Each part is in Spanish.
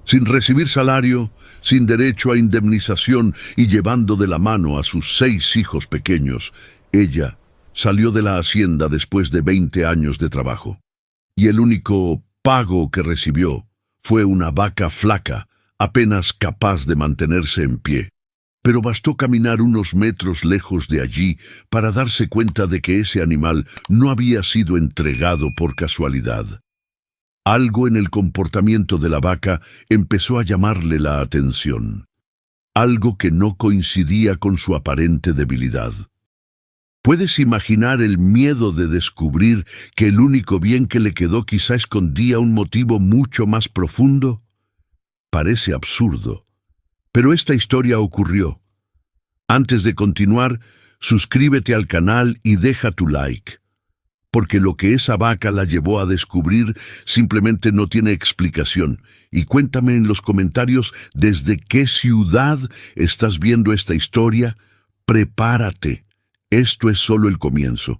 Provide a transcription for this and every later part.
Sin recibir salario, sin derecho a indemnización y llevando de la mano a sus 6 hijos pequeños, ella salió de la hacienda después de 20 años de trabajo. Y el único pago que recibió fue una vaca flaca, apenas capaz de mantenerse en pie. Pero bastó caminar unos metros lejos de allí para darse cuenta de que ese animal no había sido entregado por casualidad. Algo en el comportamiento de la vaca empezó a llamarle la atención. Algo que no coincidía con su aparente debilidad. ¿Puedes imaginar el miedo de descubrir que el único bien que le quedó quizá escondía un motivo mucho más profundo? Parece absurdo, pero esta historia ocurrió. Antes de continuar, suscríbete al canal y deja tu like, porque lo que esa vaca la llevó a descubrir simplemente no tiene explicación. Y cuéntame en los comentarios desde qué ciudad estás viendo esta historia. Prepárate. Esto es solo el comienzo.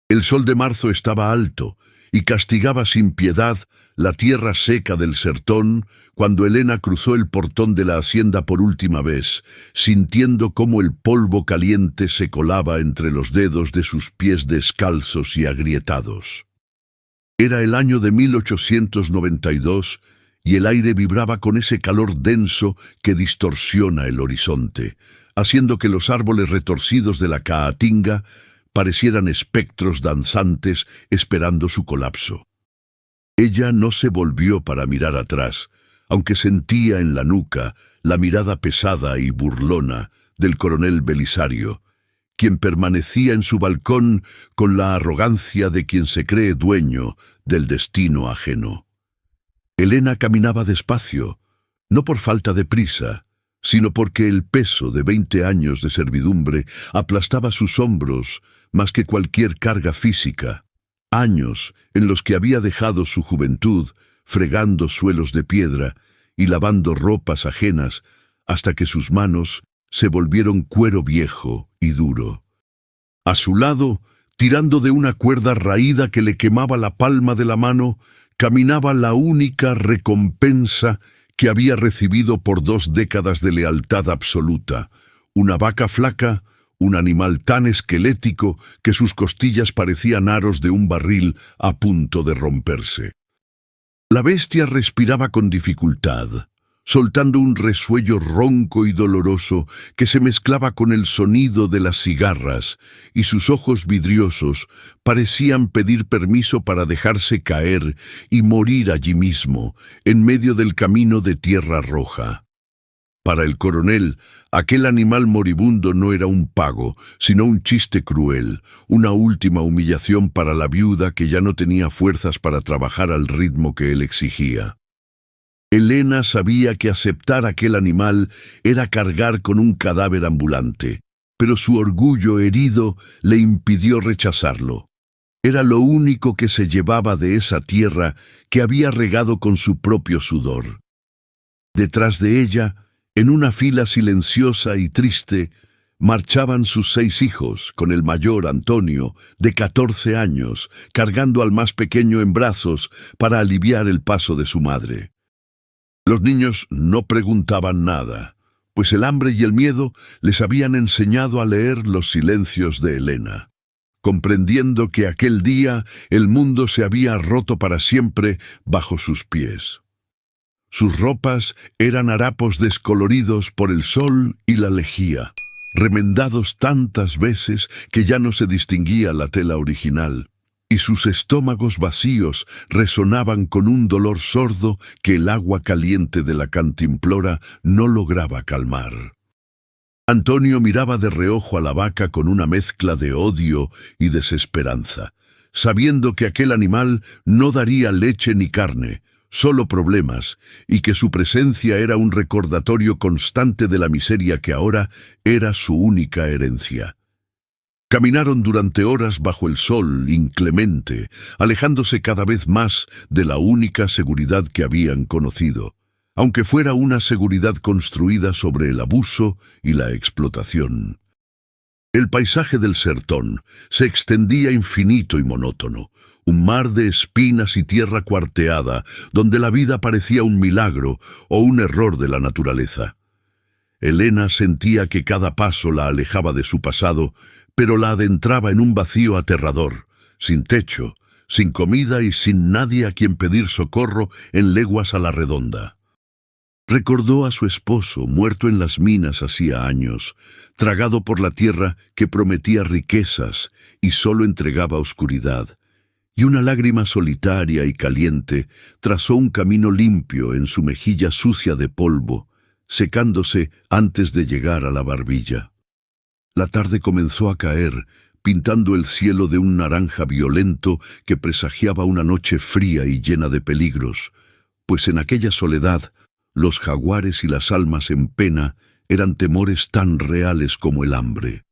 El sol de marzo estaba alto y castigaba sin piedad la tierra seca del sertón cuando Elena cruzó el portón de la hacienda por última vez, sintiendo cómo el polvo caliente se colaba entre los dedos de sus pies descalzos y agrietados. Era el año de 1892 y el aire vibraba con ese calor denso que distorsiona el horizonte, haciendo que los árboles retorcidos de la caatinga parecieran espectros danzantes esperando su colapso. Ella no se volvió para mirar atrás, aunque sentía en la nuca la mirada pesada y burlona del coronel Belisario, quien permanecía en su balcón con la arrogancia de quien se cree dueño del destino ajeno. Elena caminaba despacio, no por falta de prisa, sino porque el peso de 20 años de servidumbre aplastaba sus hombros más que cualquier carga física. Años en los que había dejado su juventud fregando suelos de piedra y lavando ropas ajenas hasta que sus manos se volvieron cuero viejo y duro. A su lado, tirando de una cuerda raída que le quemaba la palma de la mano, caminaba la única recompensa que había recibido por 2 décadas de lealtad absoluta, una vaca flaca, un animal tan esquelético que sus costillas parecían aros de un barril a punto de romperse. La bestia respiraba con dificultad, soltando un resuello ronco y doloroso que se mezclaba con el sonido de las cigarras, y sus ojos vidriosos parecían pedir permiso para dejarse caer y morir allí mismo, en medio del camino de tierra roja. Para el coronel, aquel animal moribundo no era un pago, sino un chiste cruel, una última humillación para la viuda que ya no tenía fuerzas para trabajar al ritmo que él exigía. Elena sabía que aceptar aquel animal era cargar con un cadáver ambulante, pero su orgullo herido le impidió rechazarlo. Era lo único que se llevaba de esa tierra que había regado con su propio sudor. Detrás de ella, en una fila silenciosa y triste, marchaban sus 6 hijos, con el mayor, Antonio, de 14 años, cargando al más pequeño en brazos para aliviar el paso de su madre. Los niños no preguntaban nada, pues el hambre y el miedo les habían enseñado a leer los silencios de Elena, comprendiendo que aquel día el mundo se había roto para siempre bajo sus pies. Sus ropas eran harapos descoloridos por el sol y la lejía, remendados tantas veces que ya no se distinguía la tela original, y sus estómagos vacíos resonaban con un dolor sordo que el agua caliente de la cantimplora no lograba calmar. Antonio miraba de reojo a la vaca con una mezcla de odio y desesperanza, sabiendo que aquel animal no daría leche ni carne, solo problemas, y que su presencia era un recordatorio constante de la miseria que ahora era su única herencia. Caminaron durante horas bajo el sol inclemente, alejándose cada vez más de la única seguridad que habían conocido, aunque fuera una seguridad construida sobre el abuso y la explotación. El paisaje del sertón se extendía infinito y monótono, un mar de espinas y tierra cuarteada, donde la vida parecía un milagro o un error de la naturaleza. Elena sentía que cada paso la alejaba de su pasado, pero la adentraba en un vacío aterrador, sin techo, sin comida y sin nadie a quien pedir socorro en leguas a la redonda. Recordó a su esposo, muerto en las minas hacía años, tragado por la tierra que prometía riquezas y solo entregaba oscuridad, y una lágrima solitaria y caliente trazó un camino limpio en su mejilla sucia de polvo, secándose antes de llegar a la barbilla. La tarde comenzó a caer, pintando el cielo de un naranja violento que presagiaba una noche fría y llena de peligros, pues en aquella soledad los jaguares y las almas en pena eran temores tan reales como el hambre.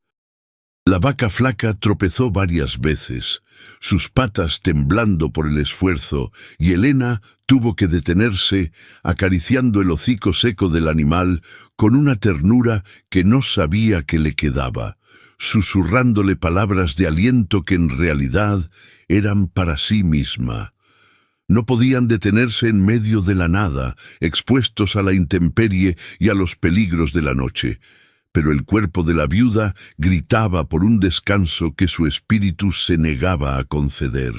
La vaca flaca tropezó varias veces, sus patas temblando por el esfuerzo, y Elena tuvo que detenerse, acariciando el hocico seco del animal con una ternura que no sabía que le quedaba, susurrándole palabras de aliento que en realidad eran para sí misma. No podían detenerse en medio de la nada, expuestos a la intemperie y a los peligros de la noche, pero el cuerpo de la viuda gritaba por un descanso que su espíritu se negaba a conceder.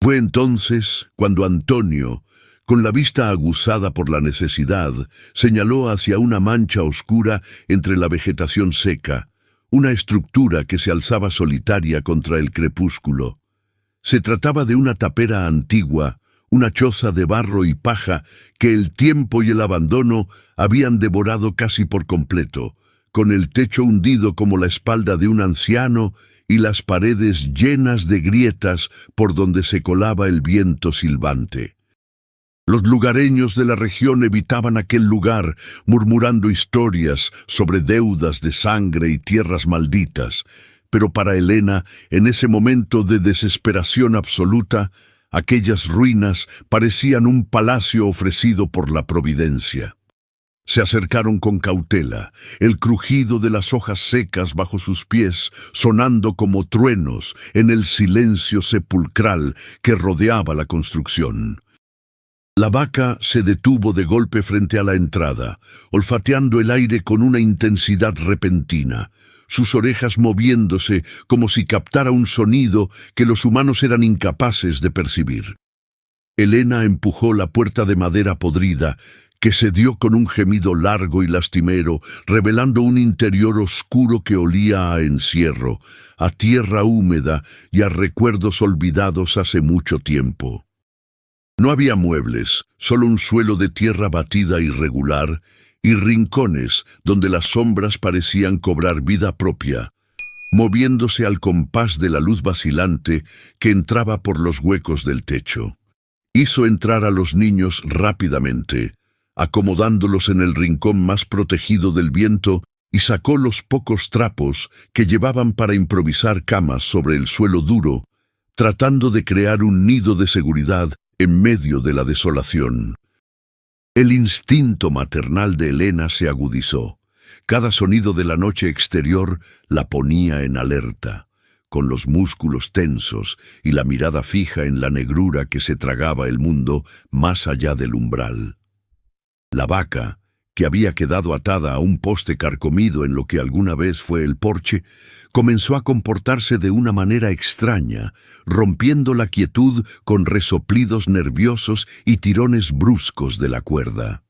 Fue entonces cuando Antonio, con la vista aguzada por la necesidad, señaló hacia una mancha oscura entre la vegetación seca, una estructura que se alzaba solitaria contra el crepúsculo. Se trataba de una tapera antigua, una choza de barro y paja que el tiempo y el abandono habían devorado casi por completo, con el techo hundido como la espalda de un anciano y las paredes llenas de grietas por donde se colaba el viento silbante. Los lugareños de la región evitaban aquel lugar, murmurando historias sobre deudas de sangre y tierras malditas, pero para Elena, en ese momento de desesperación absoluta, aquellas ruinas parecían un palacio ofrecido por la providencia. Se acercaron con cautela, el crujido de las hojas secas bajo sus pies sonando como truenos en el silencio sepulcral que rodeaba la construcción. La vaca se detuvo de golpe frente a la entrada, olfateando el aire con una intensidad repentina, sus orejas moviéndose como si captara un sonido que los humanos eran incapaces de percibir. Elena empujó la puerta de madera podrida, que se dio con un gemido largo y lastimero, revelando un interior oscuro que olía a encierro, a tierra húmeda y a recuerdos olvidados hace mucho tiempo. No había muebles, solo un suelo de tierra batida irregular y rincones donde las sombras parecían cobrar vida propia, moviéndose al compás de la luz vacilante que entraba por los huecos del techo. Hizo entrar a los niños rápidamente, acomodándolos en el rincón más protegido del viento, y sacó los pocos trapos que llevaban para improvisar camas sobre el suelo duro, tratando de crear un nido de seguridad en medio de la desolación. El instinto maternal de Elena se agudizó. Cada sonido de la noche exterior la ponía en alerta, con los músculos tensos y la mirada fija en la negrura que se tragaba el mundo más allá del umbral. La vaca, que había quedado atada a un poste carcomido en lo que alguna vez fue el porche, comenzó a comportarse de una manera extraña, rompiendo la quietud con resoplidos nerviosos y tirones bruscos de la cuerda.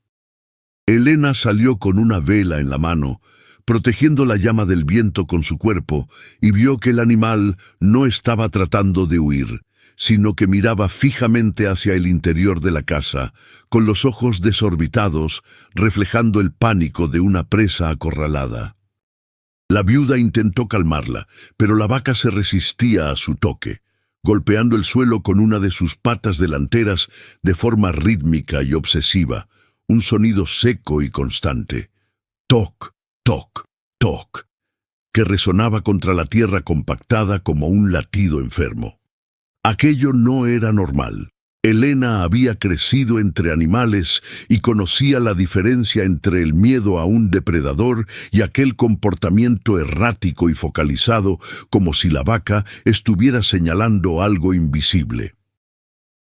Elena salió con una vela en la mano, protegiendo la llama del viento con su cuerpo, y vio que el animal no estaba tratando de huir, sino que miraba fijamente hacia el interior de la casa, con los ojos desorbitados, reflejando el pánico de una presa acorralada. La viuda intentó calmarla, pero la vaca se resistía a su toque, golpeando el suelo con una de sus patas delanteras de forma rítmica y obsesiva, un sonido seco y constante. Toc, toc, toc, que resonaba contra la tierra compactada como un latido enfermo. Aquello no era normal. Elena había crecido entre animales y conocía la diferencia entre el miedo a un depredador y aquel comportamiento errático y focalizado, como si la vaca estuviera señalando algo invisible.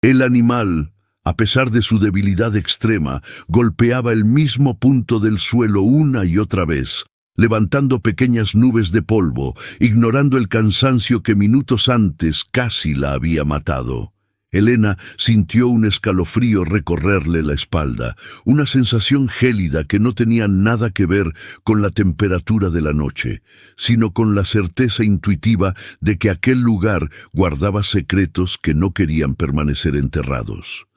El animal, a pesar de su debilidad extrema, golpeaba el mismo punto del suelo una y otra vez, levantando pequeñas nubes de polvo, ignorando el cansancio que minutos antes casi la había matado. Elena sintió un escalofrío recorrerle la espalda, una sensación gélida que no tenía nada que ver con la temperatura de la noche, sino con la certeza intuitiva de que aquel lugar guardaba secretos que no querían permanecer enterrados.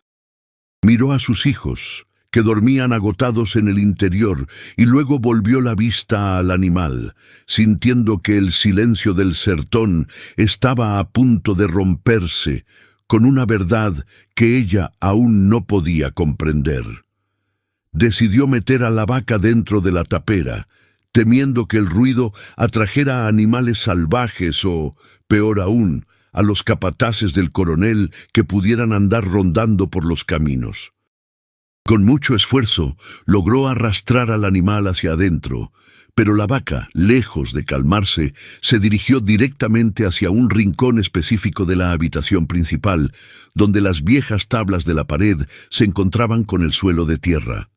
Miró a sus hijos, que dormían agotados en el interior, y luego volvió la vista al animal, sintiendo que el silencio del sertón estaba a punto de romperse, con una verdad que ella aún no podía comprender. Decidió meter a la vaca dentro de la tapera, temiendo que el ruido atrajera a animales salvajes o, peor aún, a los capataces del coronel que pudieran andar rondando por los caminos. Con mucho esfuerzo, logró arrastrar al animal hacia adentro, pero la vaca, lejos de calmarse, se dirigió directamente hacia un rincón específico de la habitación principal, donde las viejas tablas de la pared se encontraban con el suelo de tierra.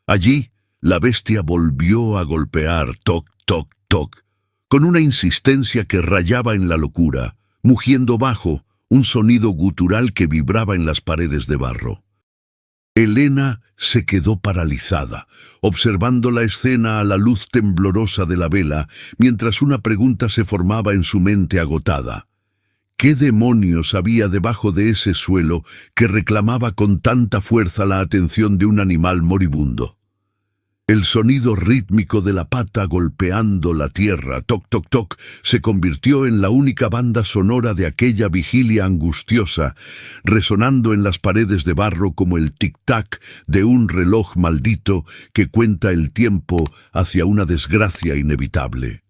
Allí, la bestia volvió a golpear toc, toc, toc, con una insistencia que rayaba en la locura, mugiendo bajo, un sonido gutural que vibraba en las paredes de barro. Elena se quedó paralizada, observando la escena a la luz temblorosa de la vela, mientras una pregunta se formaba en su mente agotada. ¿Qué demonios había debajo de ese suelo que reclamaba con tanta fuerza la atención de un animal moribundo? El sonido rítmico de la pata golpeando la tierra, toc, toc, toc, se convirtió en la única banda sonora de aquella vigilia angustiosa, resonando en las paredes de barro como el tic-tac de un reloj maldito que cuenta el tiempo hacia una desgracia inevitable.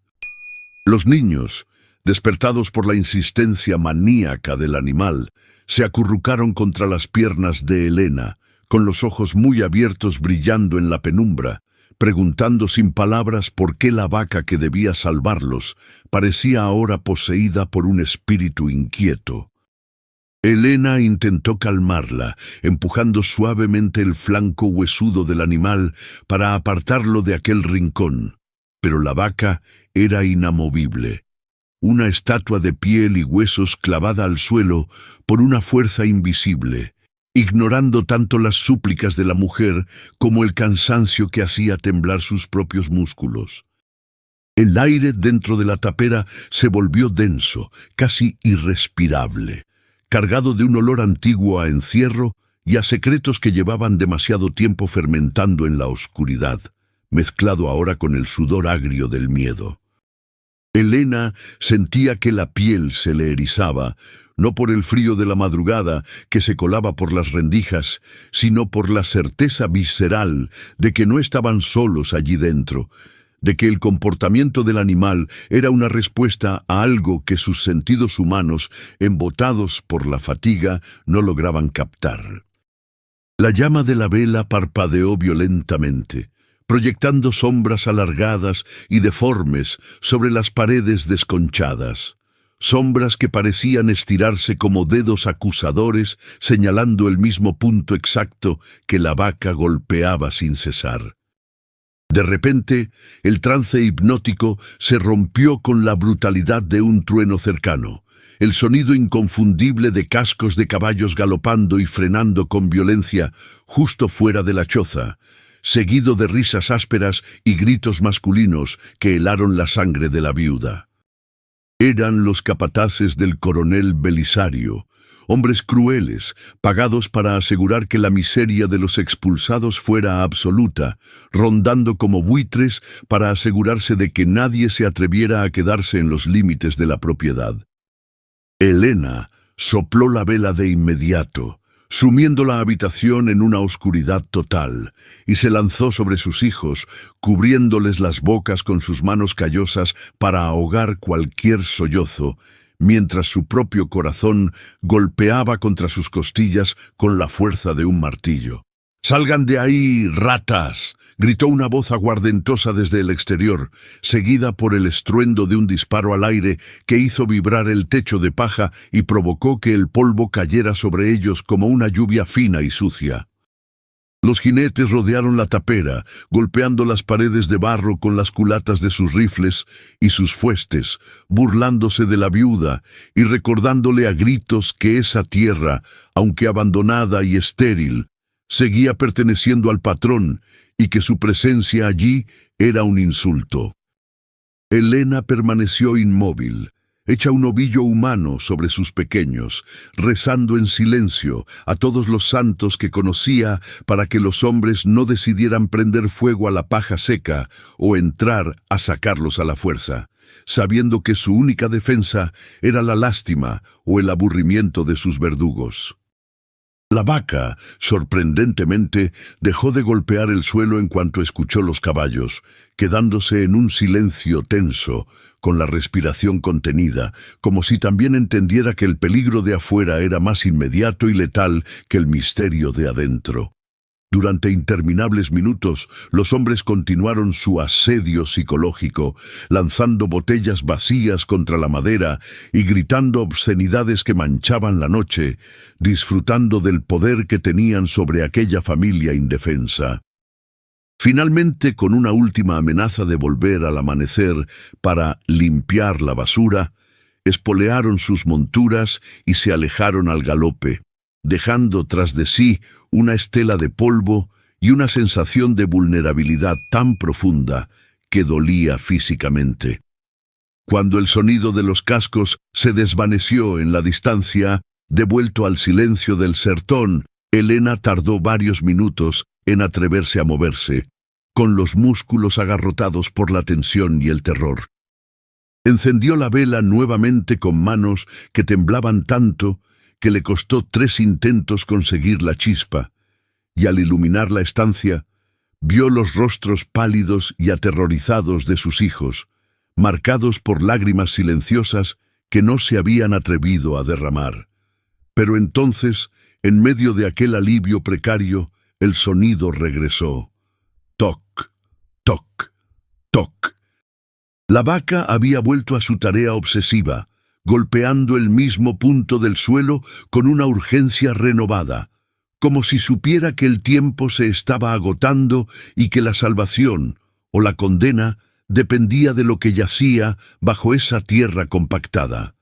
Los niños, despertados por la insistencia maníaca del animal, se acurrucaron contra las piernas de Elena, con los ojos muy abiertos brillando en la penumbra, preguntando sin palabras por qué la vaca que debía salvarlos parecía ahora poseída por un espíritu inquieto. Elena intentó calmarla, empujando suavemente el flanco huesudo del animal para apartarlo de aquel rincón, pero la vaca era inamovible, una estatua de piel y huesos clavada al suelo por una fuerza invisible, ignorando tanto las súplicas de la mujer como el cansancio que hacía temblar sus propios músculos. El aire dentro de la tapera se volvió denso, casi irrespirable, cargado de un olor antiguo a encierro y a secretos que llevaban demasiado tiempo fermentando en la oscuridad, mezclado ahora con el sudor agrio del miedo. Elena sentía que la piel se le erizaba, no por el frío de la madrugada que se colaba por las rendijas, sino por la certeza visceral de que no estaban solos allí dentro, de que el comportamiento del animal era una respuesta a algo que sus sentidos humanos, embotados por la fatiga, no lograban captar. La llama de la vela parpadeó violentamente, proyectando sombras alargadas y deformes sobre las paredes desconchadas, sombras que parecían estirarse como dedos acusadores señalando el mismo punto exacto que la vaca golpeaba sin cesar. De repente, el trance hipnótico se rompió con la brutalidad de un trueno cercano, el sonido inconfundible de cascos de caballos galopando y frenando con violencia justo fuera de la choza, seguido de risas ásperas y gritos masculinos que helaron la sangre de la viuda. Eran los capataces del coronel Belisario, hombres crueles, pagados para asegurar que la miseria de los expulsados fuera absoluta, rondando como buitres para asegurarse de que nadie se atreviera a quedarse en los límites de la propiedad. Elena sopló la vela de inmediato, sumiendo la habitación en una oscuridad total, y se lanzó sobre sus hijos, cubriéndoles las bocas con sus manos callosas para ahogar cualquier sollozo, mientras su propio corazón golpeaba contra sus costillas con la fuerza de un martillo. «¡Salgan de ahí, ratas!», gritó una voz aguardentosa desde el exterior, seguida por el estruendo de un disparo al aire que hizo vibrar el techo de paja y provocó que el polvo cayera sobre ellos como una lluvia fina y sucia. Los jinetes rodearon la tapera, golpeando las paredes de barro con las culatas de sus rifles y sus fuestes, burlándose de la viuda y recordándole a gritos que esa tierra, aunque abandonada y estéril, seguía perteneciendo al patrón y que su presencia allí era un insulto. Elena permaneció inmóvil, hecha un ovillo humano sobre sus pequeños, rezando en silencio a todos los santos que conocía para que los hombres no decidieran prender fuego a la paja seca o entrar a sacarlos a la fuerza, sabiendo que su única defensa era la lástima o el aburrimiento de sus verdugos. La vaca, sorprendentemente, dejó de golpear el suelo en cuanto escuchó los caballos, quedándose en un silencio tenso, con la respiración contenida, como si también entendiera que el peligro de afuera era más inmediato y letal que el misterio de adentro. Durante interminables minutos, los hombres continuaron su asedio psicológico, lanzando botellas vacías contra la madera y gritando obscenidades que manchaban la noche, disfrutando del poder que tenían sobre aquella familia indefensa. Finalmente, con una última amenaza de volver al amanecer para limpiar la basura, espolearon sus monturas y se alejaron al galope, dejando tras de sí una estela de polvo y una sensación de vulnerabilidad tan profunda que dolía físicamente. Cuando el sonido de los cascos se desvaneció en la distancia, devuelto al silencio del sertón, Elena tardó varios minutos en atreverse a moverse, con los músculos agarrotados por la tensión y el terror. Encendió la vela nuevamente con manos que temblaban tanto que le costó 3 intentos conseguir la chispa, y al iluminar la estancia, vio los rostros pálidos y aterrorizados de sus hijos, marcados por lágrimas silenciosas que no se habían atrevido a derramar. Pero entonces, en medio de aquel alivio precario, el sonido regresó. Toc, toc, toc. La vaca había vuelto a su tarea obsesiva, golpeando el mismo punto del suelo con una urgencia renovada, como si supiera que el tiempo se estaba agotando y que la salvación o la condena dependía de lo que yacía bajo esa tierra compactada.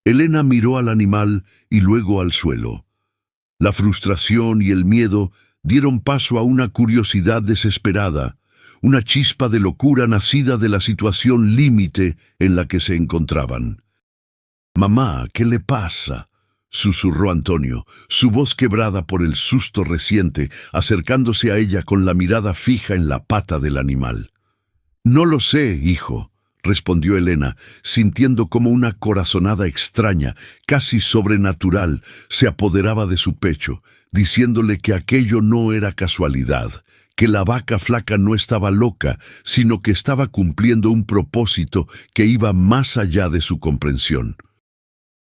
Elena miró al animal y luego al suelo. La frustración y el miedo dieron paso a una curiosidad desesperada, una chispa de locura nacida de la situación límite en la que se encontraban. «Mamá, ¿qué le pasa?», susurró Antonio, su voz quebrada por el susto reciente, acercándose a ella con la mirada fija en la pata del animal. «No lo sé, hijo», respondió Elena, sintiendo como una corazonada extraña, casi sobrenatural, se apoderaba de su pecho, diciéndole que aquello no era casualidad, que la vaca flaca no estaba loca, sino que estaba cumpliendo un propósito que iba más allá de su comprensión.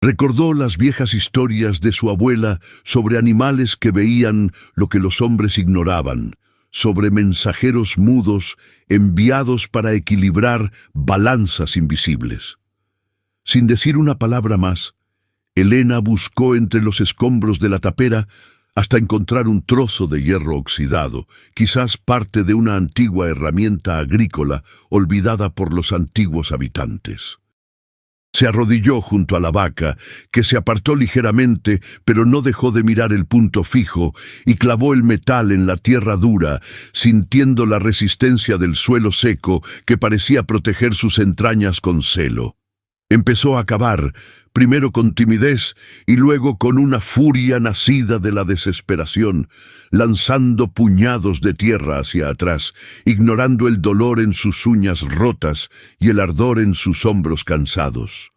Recordó las viejas historias de su abuela sobre animales que veían lo que los hombres ignoraban, sobre mensajeros mudos enviados para equilibrar balanzas invisibles. Sin decir una palabra más, Elena buscó entre los escombros de la tapera hasta encontrar un trozo de hierro oxidado, quizás parte de una antigua herramienta agrícola olvidada por los antiguos habitantes. Se arrodilló junto a la vaca, que se apartó ligeramente, pero no dejó de mirar el punto fijo, y clavó el metal en la tierra dura, sintiendo la resistencia del suelo seco que parecía proteger sus entrañas con celo. Empezó a cavar, primero con timidez y luego con una furia nacida de la desesperación, lanzando puñados de tierra hacia atrás, ignorando el dolor en sus uñas rotas y el ardor en sus hombros cansados.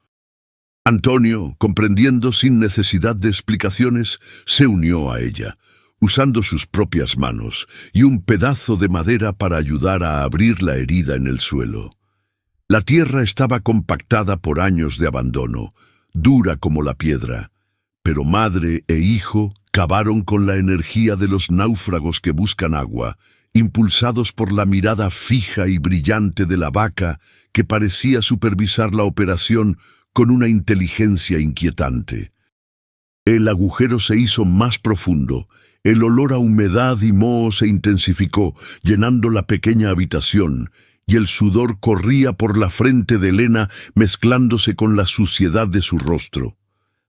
Antonio, comprendiendo sin necesidad de explicaciones, se unió a ella, usando sus propias manos y un pedazo de madera para ayudar a abrir la herida en el suelo. La tierra estaba compactada por años de abandono, dura como la piedra. Pero madre e hijo cavaron con la energía de los náufragos que buscan agua, impulsados por la mirada fija y brillante de la vaca que parecía supervisar la operación con una inteligencia inquietante. El agujero se hizo más profundo, el olor a humedad y moho se intensificó, llenando la pequeña habitación, y el sudor corría por la frente de Elena mezclándose con la suciedad de su rostro.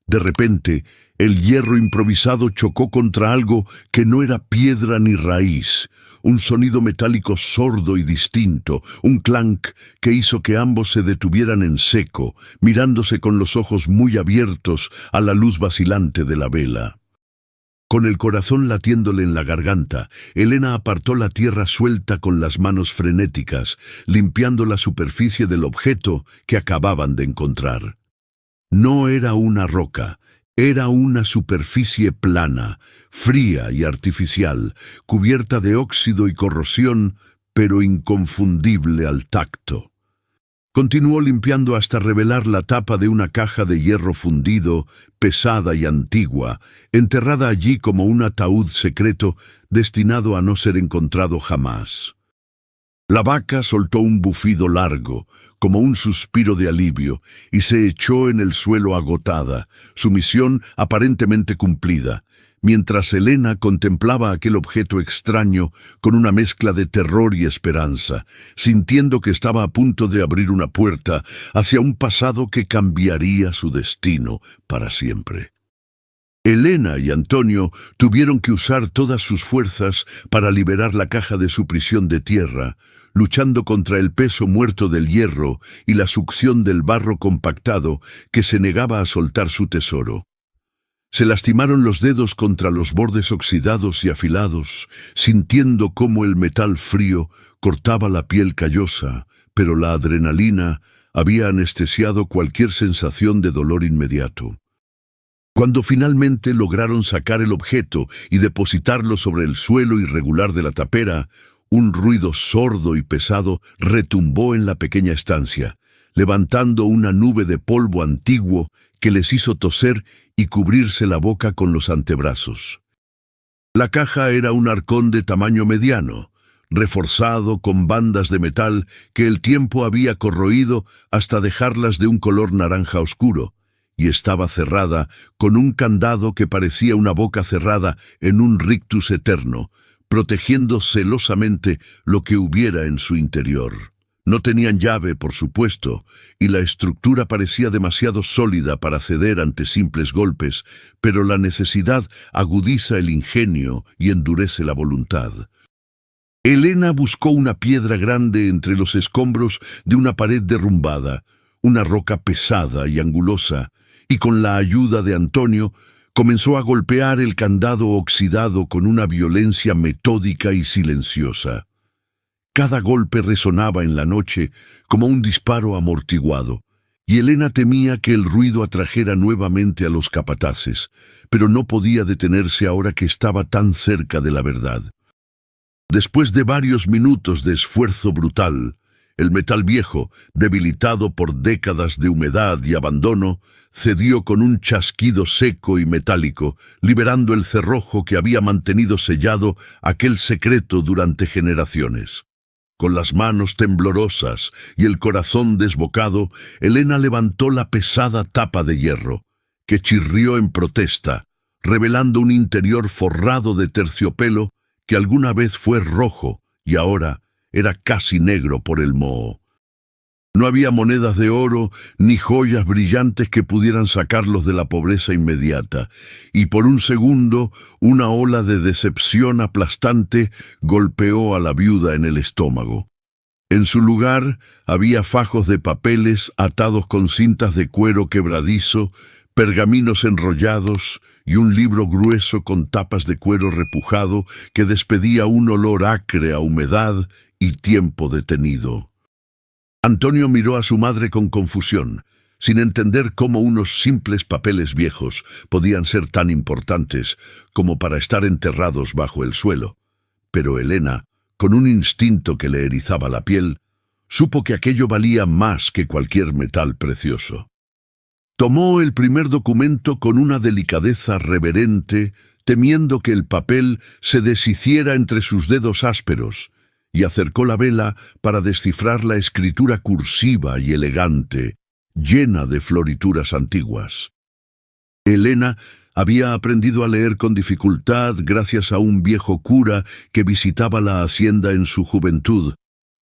De repente, el hierro improvisado chocó contra algo que no era piedra ni raíz, un sonido metálico sordo y distinto, un clank que hizo que ambos se detuvieran en seco, mirándose con los ojos muy abiertos a la luz vacilante de la vela. Con el corazón latiéndole en la garganta, Elena apartó la tierra suelta con las manos frenéticas, limpiando la superficie del objeto que acababan de encontrar. No era una roca, era una superficie plana, fría y artificial, cubierta de óxido y corrosión, pero inconfundible al tacto. Continuó limpiando hasta revelar la tapa de una caja de hierro fundido, pesada y antigua, enterrada allí como un ataúd secreto destinado a no ser encontrado jamás. La vaca soltó un bufido largo, como un suspiro de alivio, y se echó en el suelo agotada, su misión aparentemente cumplida, mientras Elena contemplaba aquel objeto extraño con una mezcla de terror y esperanza, sintiendo que estaba a punto de abrir una puerta hacia un pasado que cambiaría su destino para siempre. Elena y Antonio tuvieron que usar todas sus fuerzas para liberar la caja de su prisión de tierra, luchando contra el peso muerto del hierro y la succión del barro compactado que se negaba a soltar su tesoro. Se lastimaron los dedos contra los bordes oxidados y afilados, sintiendo cómo el metal frío cortaba la piel callosa, pero la adrenalina había anestesiado cualquier sensación de dolor inmediato. Cuando finalmente lograron sacar el objeto y depositarlo sobre el suelo irregular de la tapera, un ruido sordo y pesado retumbó en la pequeña estancia, levantando una nube de polvo antiguo que les hizo toser y cubrirse la boca con los antebrazos. La caja era un arcón de tamaño mediano, reforzado con bandas de metal que el tiempo había corroído hasta dejarlas de un color naranja oscuro, y estaba cerrada con un candado que parecía una boca cerrada en un rictus eterno, protegiendo celosamente lo que hubiera en su interior. No tenían llave, por supuesto, y la estructura parecía demasiado sólida para ceder ante simples golpes, pero la necesidad agudiza el ingenio y endurece la voluntad. Elena buscó una piedra grande entre los escombros de una pared derrumbada, una roca pesada y angulosa, y con la ayuda de Antonio comenzó a golpear el candado oxidado con una violencia metódica y silenciosa. Cada golpe resonaba en la noche como un disparo amortiguado, y Elena temía que el ruido atrajera nuevamente a los capataces, pero no podía detenerse ahora que estaba tan cerca de la verdad. Después de varios minutos de esfuerzo brutal, el metal viejo, debilitado por décadas de humedad y abandono, cedió con un chasquido seco y metálico, liberando el cerrojo que había mantenido sellado aquel secreto durante generaciones. Con las manos temblorosas y el corazón desbocado, Elena levantó la pesada tapa de hierro, que chirrió en protesta, revelando un interior forrado de terciopelo que alguna vez fue rojo y ahora era casi negro por el moho. No había monedas de oro ni joyas brillantes que pudieran sacarlos de la pobreza inmediata, y por un segundo una ola de decepción aplastante golpeó a la viuda en el estómago. En su lugar había fajos de papeles atados con cintas de cuero quebradizo, pergaminos enrollados y un libro grueso con tapas de cuero repujado que despedía un olor acre a humedad y tiempo detenido. Antonio miró a su madre con confusión, sin entender cómo unos simples papeles viejos podían ser tan importantes como para estar enterrados bajo el suelo. Pero Elena, con un instinto que le erizaba la piel, supo que aquello valía más que cualquier metal precioso. Tomó el primer documento con una delicadeza reverente, temiendo que el papel se deshiciera entre sus dedos ásperos, y acercó la vela para descifrar la escritura cursiva y elegante, llena de florituras antiguas. Elena había aprendido a leer con dificultad gracias a un viejo cura que visitaba la hacienda en su juventud,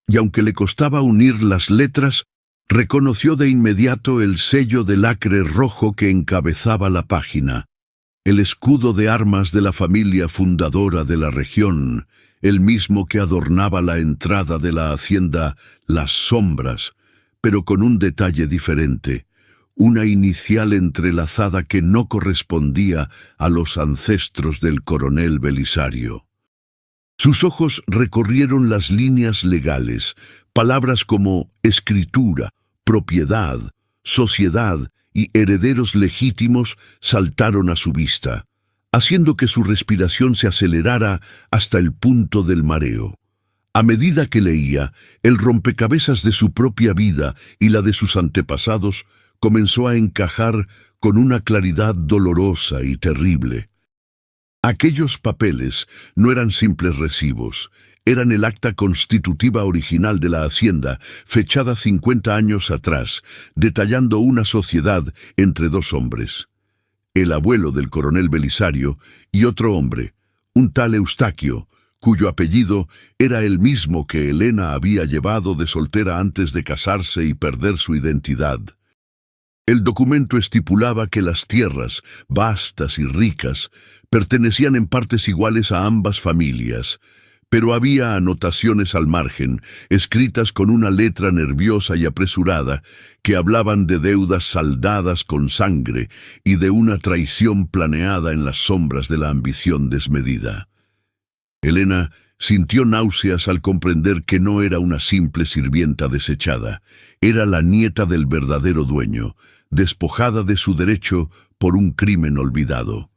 y aunque le costaba unir las letras, reconoció de inmediato el sello de lacre rojo que encabezaba la página, el escudo de armas de la familia fundadora de la región, el mismo que adornaba la entrada de la hacienda Las Sombras, pero con un detalle diferente, una inicial entrelazada que no correspondía a los ancestros del coronel Belisario. Sus ojos recorrieron las líneas legales, palabras como escritura, propiedad, sociedad y herederos legítimos saltaron a su vista, haciendo que su respiración se acelerara hasta el punto del mareo. A medida que leía, el rompecabezas de su propia vida y la de sus antepasados comenzó a encajar con una claridad dolorosa y terrible. Aquellos papeles no eran simples recibos, eran el acta constitutiva original de la hacienda, fechada 50 años atrás, detallando una sociedad entre dos hombres. El abuelo del coronel Belisario y otro hombre, un tal Eustaquio, cuyo apellido era el mismo que Elena había llevado de soltera antes de casarse y perder su identidad. El documento estipulaba que las tierras, vastas y ricas, pertenecían en partes iguales a ambas familias, pero había anotaciones al margen, escritas con una letra nerviosa y apresurada, que hablaban de deudas saldadas con sangre y de una traición planeada en las sombras de la ambición desmedida. Elena sintió náuseas al comprender que no era una simple sirvienta desechada, era la nieta del verdadero dueño, despojada de su derecho por un crimen olvidado.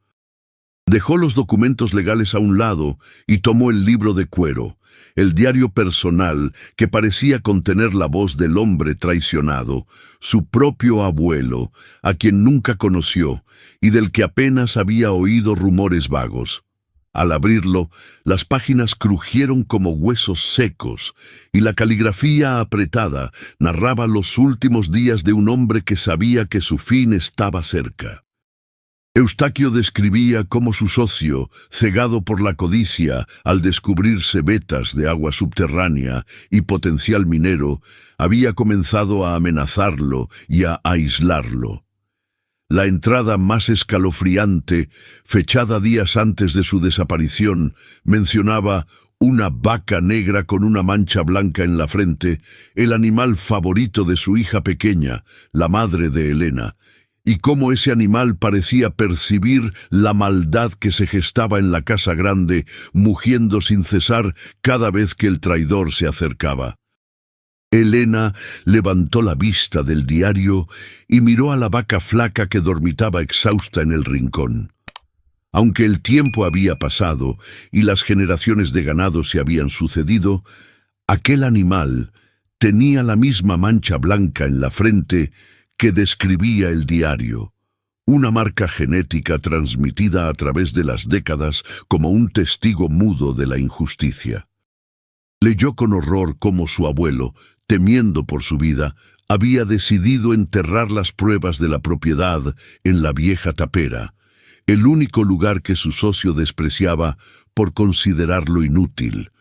Dejó los documentos legales a un lado y tomó el libro de cuero, el diario personal que parecía contener la voz del hombre traicionado, su propio abuelo, a quien nunca conoció y del que apenas había oído rumores vagos. Al abrirlo, las páginas crujieron como huesos secos y la caligrafía apretada narraba los últimos días de un hombre que sabía que su fin estaba cerca. Eustaquio describía cómo su socio, cegado por la codicia al descubrirse vetas de agua subterránea y potencial minero, había comenzado a amenazarlo y a aislarlo. La entrada más escalofriante, fechada días antes de su desaparición, mencionaba una vaca negra con una mancha blanca en la frente, el animal favorito de su hija pequeña, la madre de Elena, y cómo ese animal parecía percibir la maldad que se gestaba en la casa grande, mugiendo sin cesar cada vez que el traidor se acercaba. Elena levantó la vista del diario y miró a la vaca flaca que dormitaba exhausta en el rincón. Aunque el tiempo había pasado y las generaciones de ganado se habían sucedido, aquel animal tenía la misma mancha blanca en la frente que describía el diario, una marca genética transmitida a través de las décadas como un testigo mudo de la injusticia. Leyó con horror cómo su abuelo, temiendo por su vida, había decidido enterrar las pruebas de la propiedad en la vieja tapera, el único lugar que su socio despreciaba por considerarlo inútil,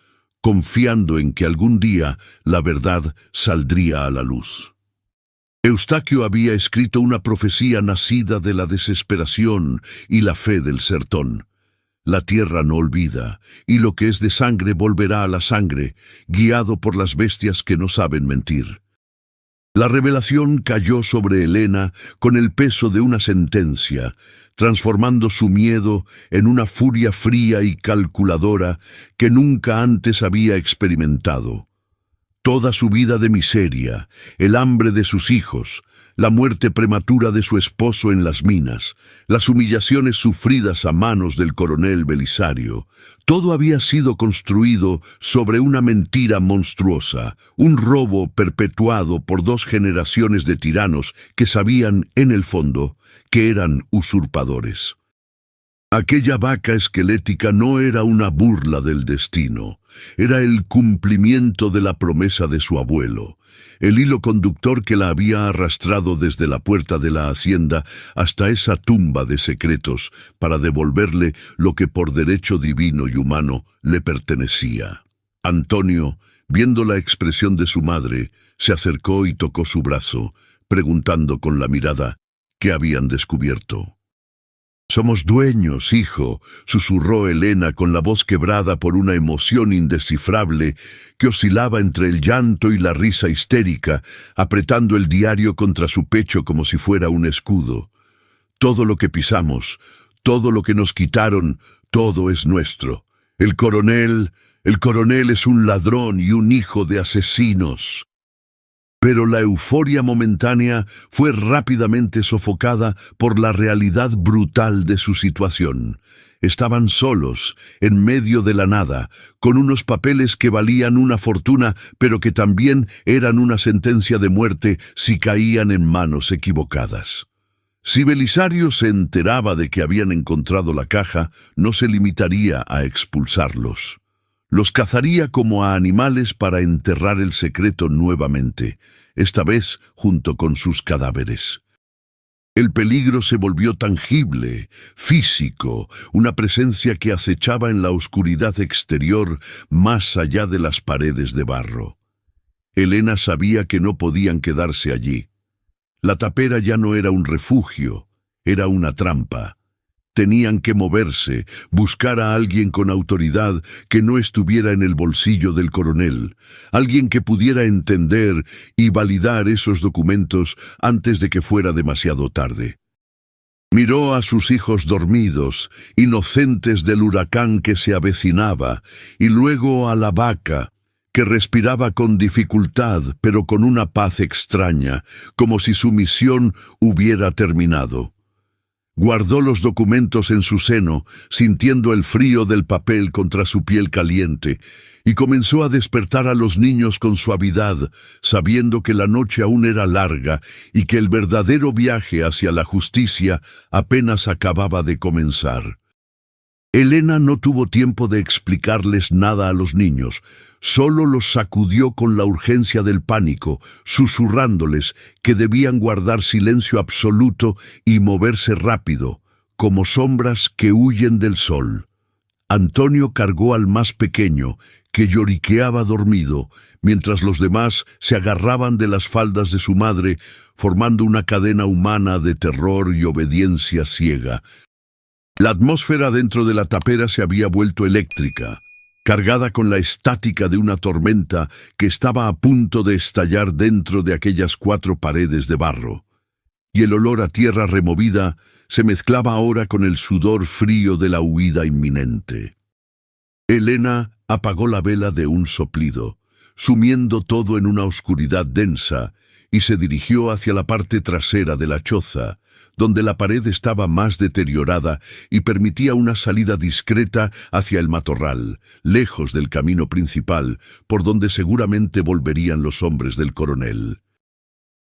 confiando en que algún día la verdad saldría a la luz. Eustaquio había escrito una profecía nacida de la desesperación y la fe del sertón. La tierra no olvida, y lo que es de sangre volverá a la sangre, guiado por las bestias que no saben mentir. La revelación cayó sobre Elena con el peso de una sentencia, transformando su miedo en una furia fría y calculadora que nunca antes había experimentado. Toda su vida de miseria, el hambre de sus hijos, la muerte prematura de su esposo en las minas, las humillaciones sufridas a manos del coronel Belisario, todo había sido construido sobre una mentira monstruosa, un robo perpetuado por 2 generaciones de tiranos que sabían, en el fondo, que eran usurpadores. Aquella vaca esquelética no era una burla del destino, era el cumplimiento de la promesa de su abuelo, el hilo conductor que la había arrastrado desde la puerta de la hacienda hasta esa tumba de secretos para devolverle lo que por derecho divino y humano le pertenecía. Antonio, viendo la expresión de su madre, se acercó y tocó su brazo, preguntando con la mirada qué habían descubierto. «Somos dueños, hijo», susurró Elena con la voz quebrada por una emoción indescifrable que oscilaba entre el llanto y la risa histérica, apretando el diario contra su pecho como si fuera un escudo. «Todo lo que pisamos, todo lo que nos quitaron, todo es nuestro. El coronel es un ladrón y un hijo de asesinos». Pero la euforia momentánea fue rápidamente sofocada por la realidad brutal de su situación. Estaban solos, en medio de la nada, con unos papeles que valían una fortuna, pero que también eran una sentencia de muerte si caían en manos equivocadas. Si Belisario se enteraba de que habían encontrado la caja, no se limitaría a expulsarlos. Los cazaría como a animales para enterrar el secreto nuevamente, esta vez junto con sus cadáveres. El peligro se volvió tangible, físico, una presencia que acechaba en la oscuridad exterior más allá de las paredes de barro. Elena sabía que no podían quedarse allí. La tapera ya no era un refugio, era una trampa. Tenían que moverse, buscar a alguien con autoridad que no estuviera en el bolsillo del coronel, alguien que pudiera entender y validar esos documentos antes de que fuera demasiado tarde. Miró a sus hijos dormidos, inocentes del huracán que se avecinaba, y luego a la vaca, que respiraba con dificultad, pero con una paz extraña, como si su misión hubiera terminado. Guardó los documentos en su seno, sintiendo el frío del papel contra su piel caliente, y comenzó a despertar a los niños con suavidad, sabiendo que la noche aún era larga y que el verdadero viaje hacia la justicia apenas acababa de comenzar. Elena no tuvo tiempo de explicarles nada a los niños, solo los sacudió con la urgencia del pánico, susurrándoles que debían guardar silencio absoluto y moverse rápido, como sombras que huyen del sol. Antonio cargó al más pequeño, que lloriqueaba dormido, mientras los demás se agarraban de las faldas de su madre, formando una cadena humana de terror y obediencia ciega. La atmósfera dentro de la tapera se había vuelto eléctrica, cargada con la estática de una tormenta que estaba a punto de estallar dentro de aquellas 4 paredes de barro. Y el olor a tierra removida se mezclaba ahora con el sudor frío de la huida inminente. Elena apagó la vela de un soplido, sumiendo todo en una oscuridad densa, y se dirigió hacia la parte trasera de la choza, donde la pared estaba más deteriorada y permitía una salida discreta hacia el matorral, lejos del camino principal, por donde seguramente volverían los hombres del coronel.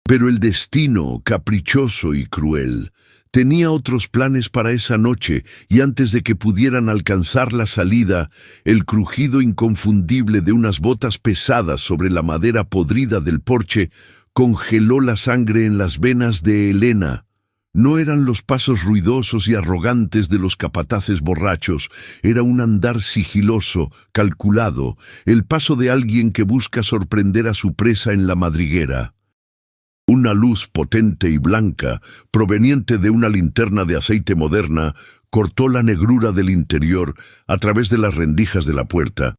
Pero el destino, caprichoso y cruel, tenía otros planes para esa noche, y antes de que pudieran alcanzar la salida, el crujido inconfundible de unas botas pesadas sobre la madera podrida del porche congeló la sangre en las venas de Elena. No eran los pasos ruidosos y arrogantes de los capataces borrachos, era un andar sigiloso, calculado, el paso de alguien que busca sorprender a su presa en la madriguera. Una luz potente y blanca, proveniente de una linterna de aceite moderna, cortó la negrura del interior a través de las rendijas de la puerta,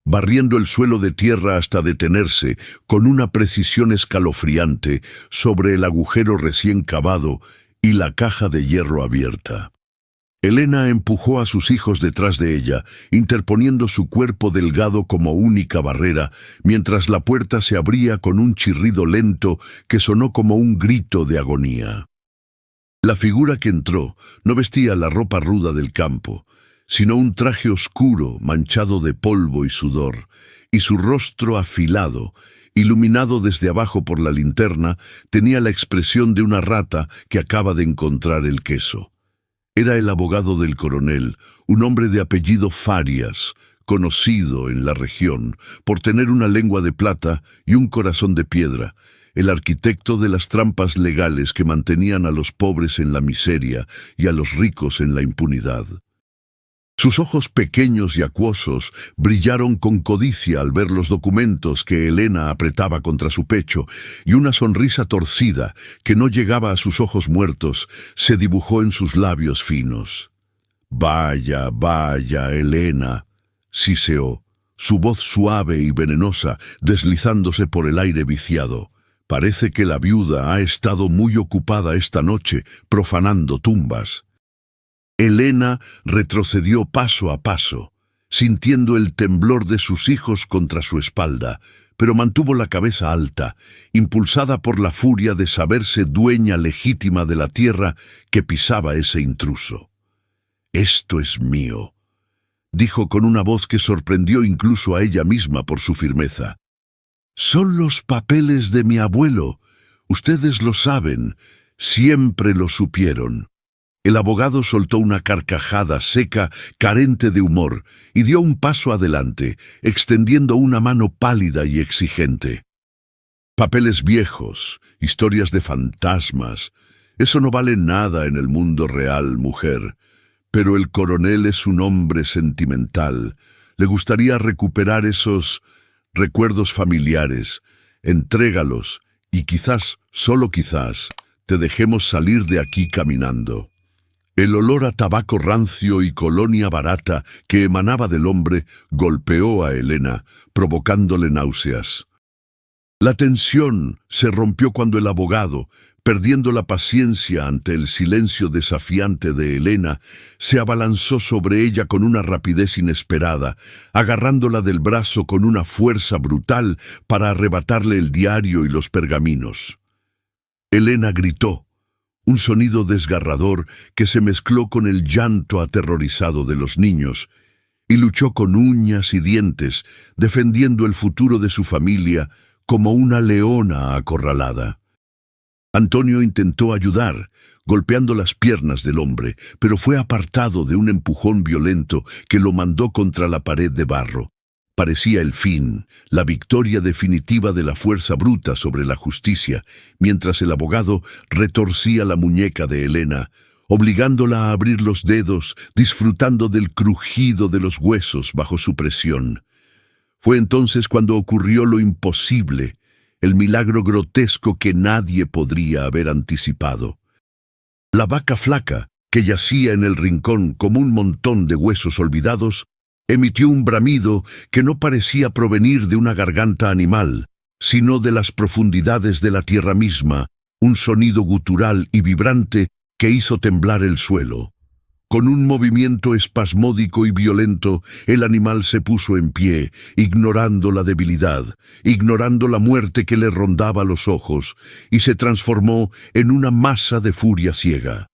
barriendo el suelo de tierra hasta detenerse, con una precisión escalofriante, sobre el agujero recién cavado y la caja de hierro abierta. Elena empujó a sus hijos detrás de ella, interponiendo su cuerpo delgado como única barrera, mientras la puerta se abría con un chirrido lento que sonó como un grito de agonía. La figura que entró no vestía la ropa ruda del campo, sino un traje oscuro manchado de polvo y sudor, y su rostro afilado, iluminado desde abajo por la linterna, tenía la expresión de una rata que acaba de encontrar el queso. Era el abogado del coronel, un hombre de apellido Farias, conocido en la región por tener una lengua de plata y un corazón de piedra, el arquitecto de las trampas legales que mantenían a los pobres en la miseria y a los ricos en la impunidad. Sus ojos pequeños y acuosos brillaron con codicia al ver los documentos que Elena apretaba contra su pecho, y una sonrisa torcida, que no llegaba a sus ojos muertos, se dibujó en sus labios finos. «Vaya, vaya, Elena», siseó, su voz suave y venenosa deslizándose por el aire viciado. «Parece que la viuda ha estado muy ocupada esta noche profanando tumbas». Elena retrocedió paso a paso, sintiendo el temblor de sus hijos contra su espalda, pero mantuvo la cabeza alta, impulsada por la furia de saberse dueña legítima de la tierra que pisaba ese intruso. «Esto es mío», dijo con una voz que sorprendió incluso a ella misma por su firmeza. «Son los papeles de mi abuelo. Ustedes lo saben, siempre lo supieron». El abogado soltó una carcajada seca, carente de humor, y dio un paso adelante, extendiendo una mano pálida y exigente. «Papeles viejos, historias de fantasmas, eso no vale nada en el mundo real, mujer. Pero el coronel es un hombre sentimental. Le gustaría recuperar esos recuerdos familiares. Entrégalos, y quizás, solo quizás, te dejemos salir de aquí caminando». El olor a tabaco rancio y colonia barata que emanaba del hombre golpeó a Elena, provocándole náuseas. La tensión se rompió cuando el abogado, perdiendo la paciencia ante el silencio desafiante de Elena, se abalanzó sobre ella con una rapidez inesperada, agarrándola del brazo con una fuerza brutal para arrebatarle el diario y los pergaminos. Elena gritó, un sonido desgarrador que se mezcló con el llanto aterrorizado de los niños, y luchó con uñas y dientes, defendiendo el futuro de su familia como una leona acorralada. Antonio intentó ayudar, golpeando las piernas del hombre, pero fue apartado de un empujón violento que lo mandó contra la pared de barro. Parecía el fin, la victoria definitiva de la fuerza bruta sobre la justicia, mientras el abogado retorcía la muñeca de Elena, obligándola a abrir los dedos, disfrutando del crujido de los huesos bajo su presión. Fue entonces cuando ocurrió lo imposible, el milagro grotesco que nadie podría haber anticipado. La vaca flaca, que yacía en el rincón como un montón de huesos olvidados, emitió un bramido que no parecía provenir de una garganta animal, sino de las profundidades de la tierra misma, un sonido gutural y vibrante que hizo temblar el suelo. Con un movimiento espasmódico y violento, el animal se puso en pie, ignorando la debilidad, ignorando la muerte que le rondaba los ojos, y se transformó en una masa de furia ciega.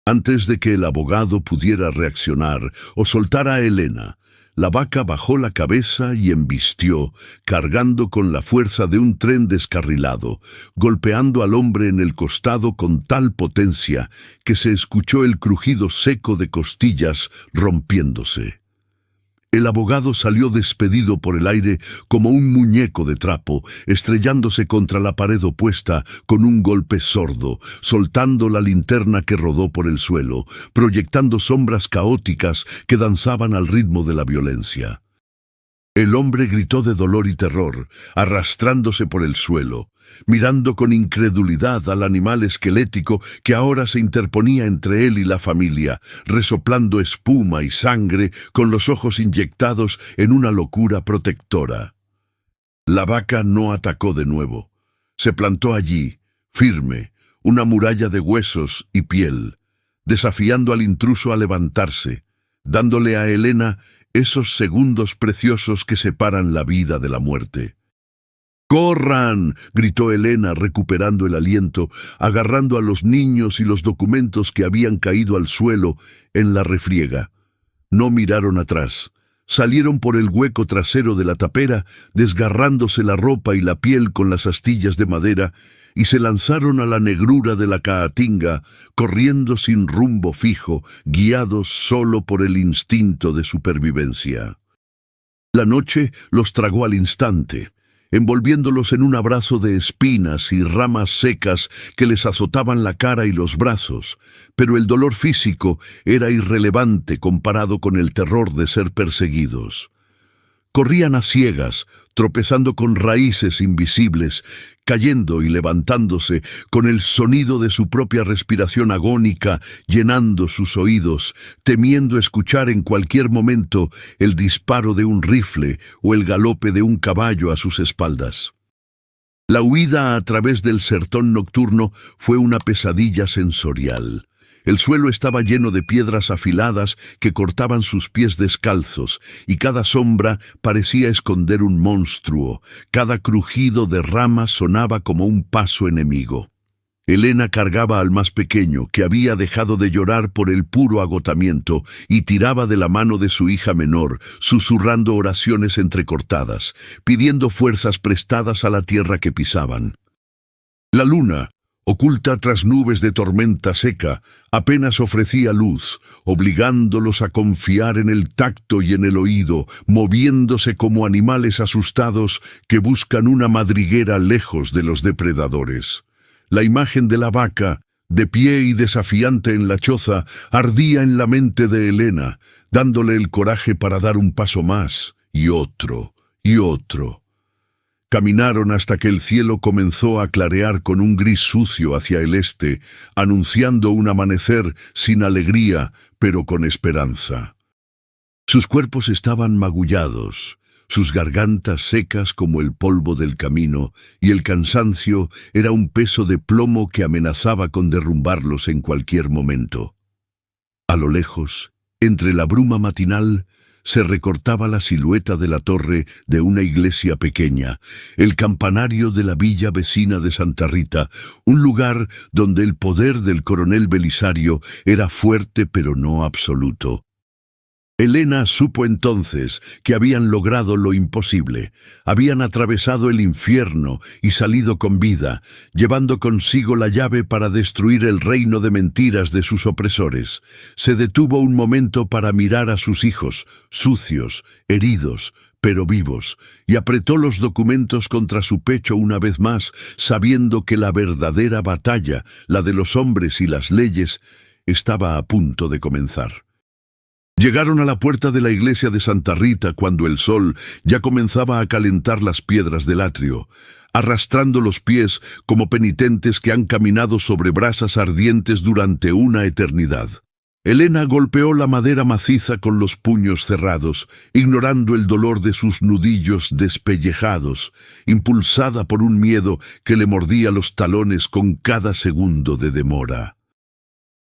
Antes de que el abogado pudiera reaccionar o soltar a Elena, la vaca bajó la cabeza y embistió, cargando con la fuerza de un tren descarrilado, golpeando al hombre en el costado con tal potencia que se escuchó el crujido seco de costillas rompiéndose. El abogado salió despedido por el aire como un muñeco de trapo, estrellándose contra la pared opuesta con un golpe sordo, soltando la linterna que rodó por el suelo, proyectando sombras caóticas que danzaban al ritmo de la violencia. El hombre gritó de dolor y terror, arrastrándose por el suelo, mirando con incredulidad al animal esquelético que ahora se interponía entre él y la familia, resoplando espuma y sangre con los ojos inyectados en una locura protectora. La vaca no atacó de nuevo. Se plantó allí, firme, una muralla de huesos y piel. desafiando al intruso a levantarse, dándole a Helena esos segundos preciosos que separan la vida de la muerte. ¡Corran!, gritó Helena, recuperando el aliento, agarrando a los niños y los documentos que habían caído al suelo en la refriega. No miraron atrás. Salieron por el hueco trasero de la tapera, desgarrándose la ropa y la piel con las astillas de madera, y se lanzaron a la negrura de la caatinga, corriendo sin rumbo fijo, guiados solo por el instinto de supervivencia. La noche los tragó al instante, envolviéndolos en un abrazo de espinas y ramas secas que les azotaban la cara y los brazos, pero el dolor físico era irrelevante comparado con el terror de ser perseguidos. Corrían a ciegas, tropezando con raíces invisibles, cayendo y levantándose, con el sonido de su propia respiración agónica llenando sus oídos, temiendo escuchar en cualquier momento el disparo de un rifle o el galope de un caballo a sus espaldas. La huida a través del sertón nocturno fue una pesadilla sensorial. El suelo estaba lleno de piedras afiladas que cortaban sus pies descalzos, y cada sombra parecía esconder un monstruo. Cada crujido de ramas sonaba como un paso enemigo. Helena cargaba al más pequeño, que había dejado de llorar por el puro agotamiento, y tiraba de la mano de su hija menor, susurrando oraciones entrecortadas, pidiendo fuerzas prestadas a la tierra que pisaban. La luna, oculta tras nubes de tormenta seca, apenas ofrecía luz, obligándolos a confiar en el tacto y en el oído, moviéndose como animales asustados que buscan una madriguera lejos de los depredadores. La imagen de la vaca, de pie y desafiante en la choza, ardía en la mente de Helena, dándole el coraje para dar un paso más, y otro, y otro. Caminaron hasta que el cielo comenzó a clarear con un gris sucio hacia el este, anunciando un amanecer sin alegría, pero con esperanza. Sus cuerpos estaban magullados, sus gargantas secas como el polvo del camino, y el cansancio era un peso de plomo que amenazaba con derrumbarlos en cualquier momento. A lo lejos, entre la bruma matinal, se recortaba la silueta de la torre de una iglesia pequeña, el campanario de la villa vecina de Santa Rita, un lugar donde el poder del coronel Belisario era fuerte pero no absoluto. Helena supo entonces que habían logrado lo imposible. Habían atravesado el infierno y salido con vida, llevando consigo la llave para destruir el reino de mentiras de sus opresores. Se detuvo un momento para mirar a sus hijos, sucios, heridos, pero vivos, y apretó los documentos contra su pecho una vez más, sabiendo que la verdadera batalla, la de los hombres y las leyes, estaba a punto de comenzar. Llegaron a la puerta de la iglesia de Santa Rita cuando el sol ya comenzaba a calentar las piedras del atrio, arrastrando los pies como penitentes que han caminado sobre brasas ardientes durante una eternidad. Helena golpeó la madera maciza con los puños cerrados, ignorando el dolor de sus nudillos despellejados, impulsada por un miedo que le mordía los talones con cada segundo de demora.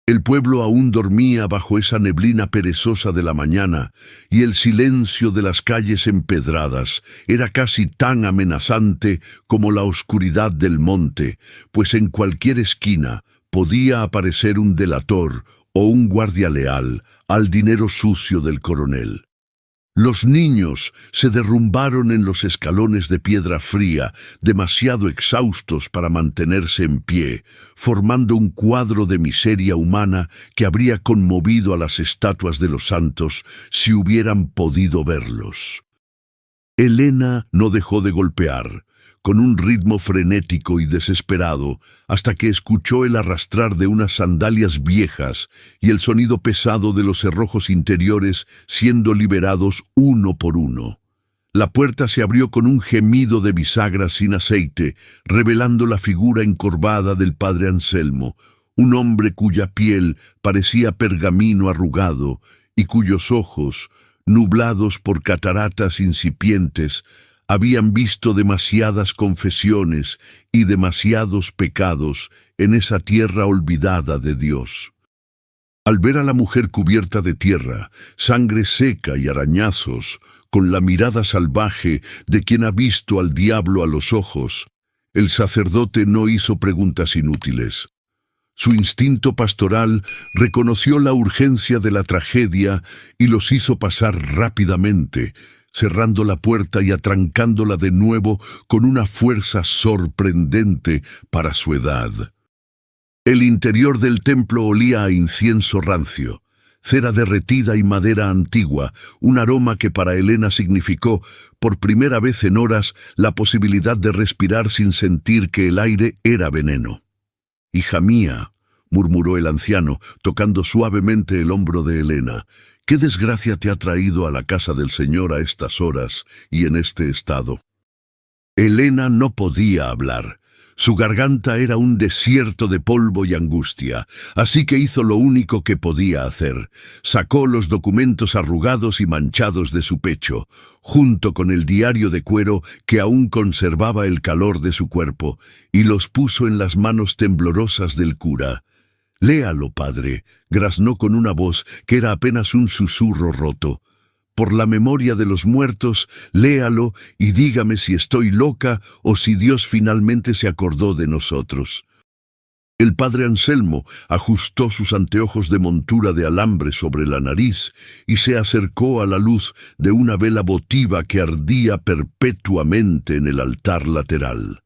El pueblo aún dormía bajo esa neblina perezosa de la mañana, y el silencio de las calles empedradas era casi tan amenazante como la oscuridad del monte, pues en cualquier esquina podía aparecer un delator o un guardia leal al dinero sucio del coronel. Los niños se derrumbaron en los escalones de piedra fría, demasiado exhaustos para mantenerse en pie, formando un cuadro de miseria humana que habría conmovido a las estatuas de los santos si hubieran podido verlos. Helena no dejó de golpear, con un ritmo frenético y desesperado, hasta que escuchó el arrastrar de unas sandalias viejas y el sonido pesado de los cerrojos interiores siendo liberados uno por uno. La puerta se abrió con un gemido de bisagra sin aceite, revelando la figura encorvada del padre Anselmo, un hombre cuya piel parecía pergamino arrugado y cuyos ojos, nublados por cataratas incipientes, habían visto demasiadas confesiones y demasiados pecados en esa tierra olvidada de Dios. Al ver a la mujer cubierta de tierra, sangre seca y arañazos, con la mirada salvaje de quien ha visto al diablo a los ojos, el sacerdote no hizo preguntas inútiles. Su instinto pastoral reconoció la urgencia de la tragedia y los hizo pasar rápidamente, cerrando la puerta y atrancándola de nuevo con una fuerza sorprendente para su edad. El interior del templo olía a incienso rancio, cera derretida y madera antigua, un aroma que para Elena significó, por primera vez en horas, la posibilidad de respirar sin sentir que el aire era veneno. «Hija mía», murmuró el anciano, tocando suavemente el hombro de Elena, «¿qué desgracia te ha traído a la casa del Señor a estas horas y en este estado?» Elena no podía hablar. Su garganta era un desierto de polvo y angustia, así que hizo lo único que podía hacer. Sacó los documentos arrugados y manchados de su pecho, junto con el diario de cuero que aún conservaba el calor de su cuerpo, y los puso en las manos temblorosas del cura. «Léalo, padre», graznó con una voz que era apenas un susurro roto. «Por la memoria de los muertos, léalo y dígame si estoy loca o si Dios finalmente se acordó de nosotros». El padre Anselmo ajustó sus anteojos de montura de alambre sobre la nariz y se acercó a la luz de una vela votiva que ardía perpetuamente en el altar lateral.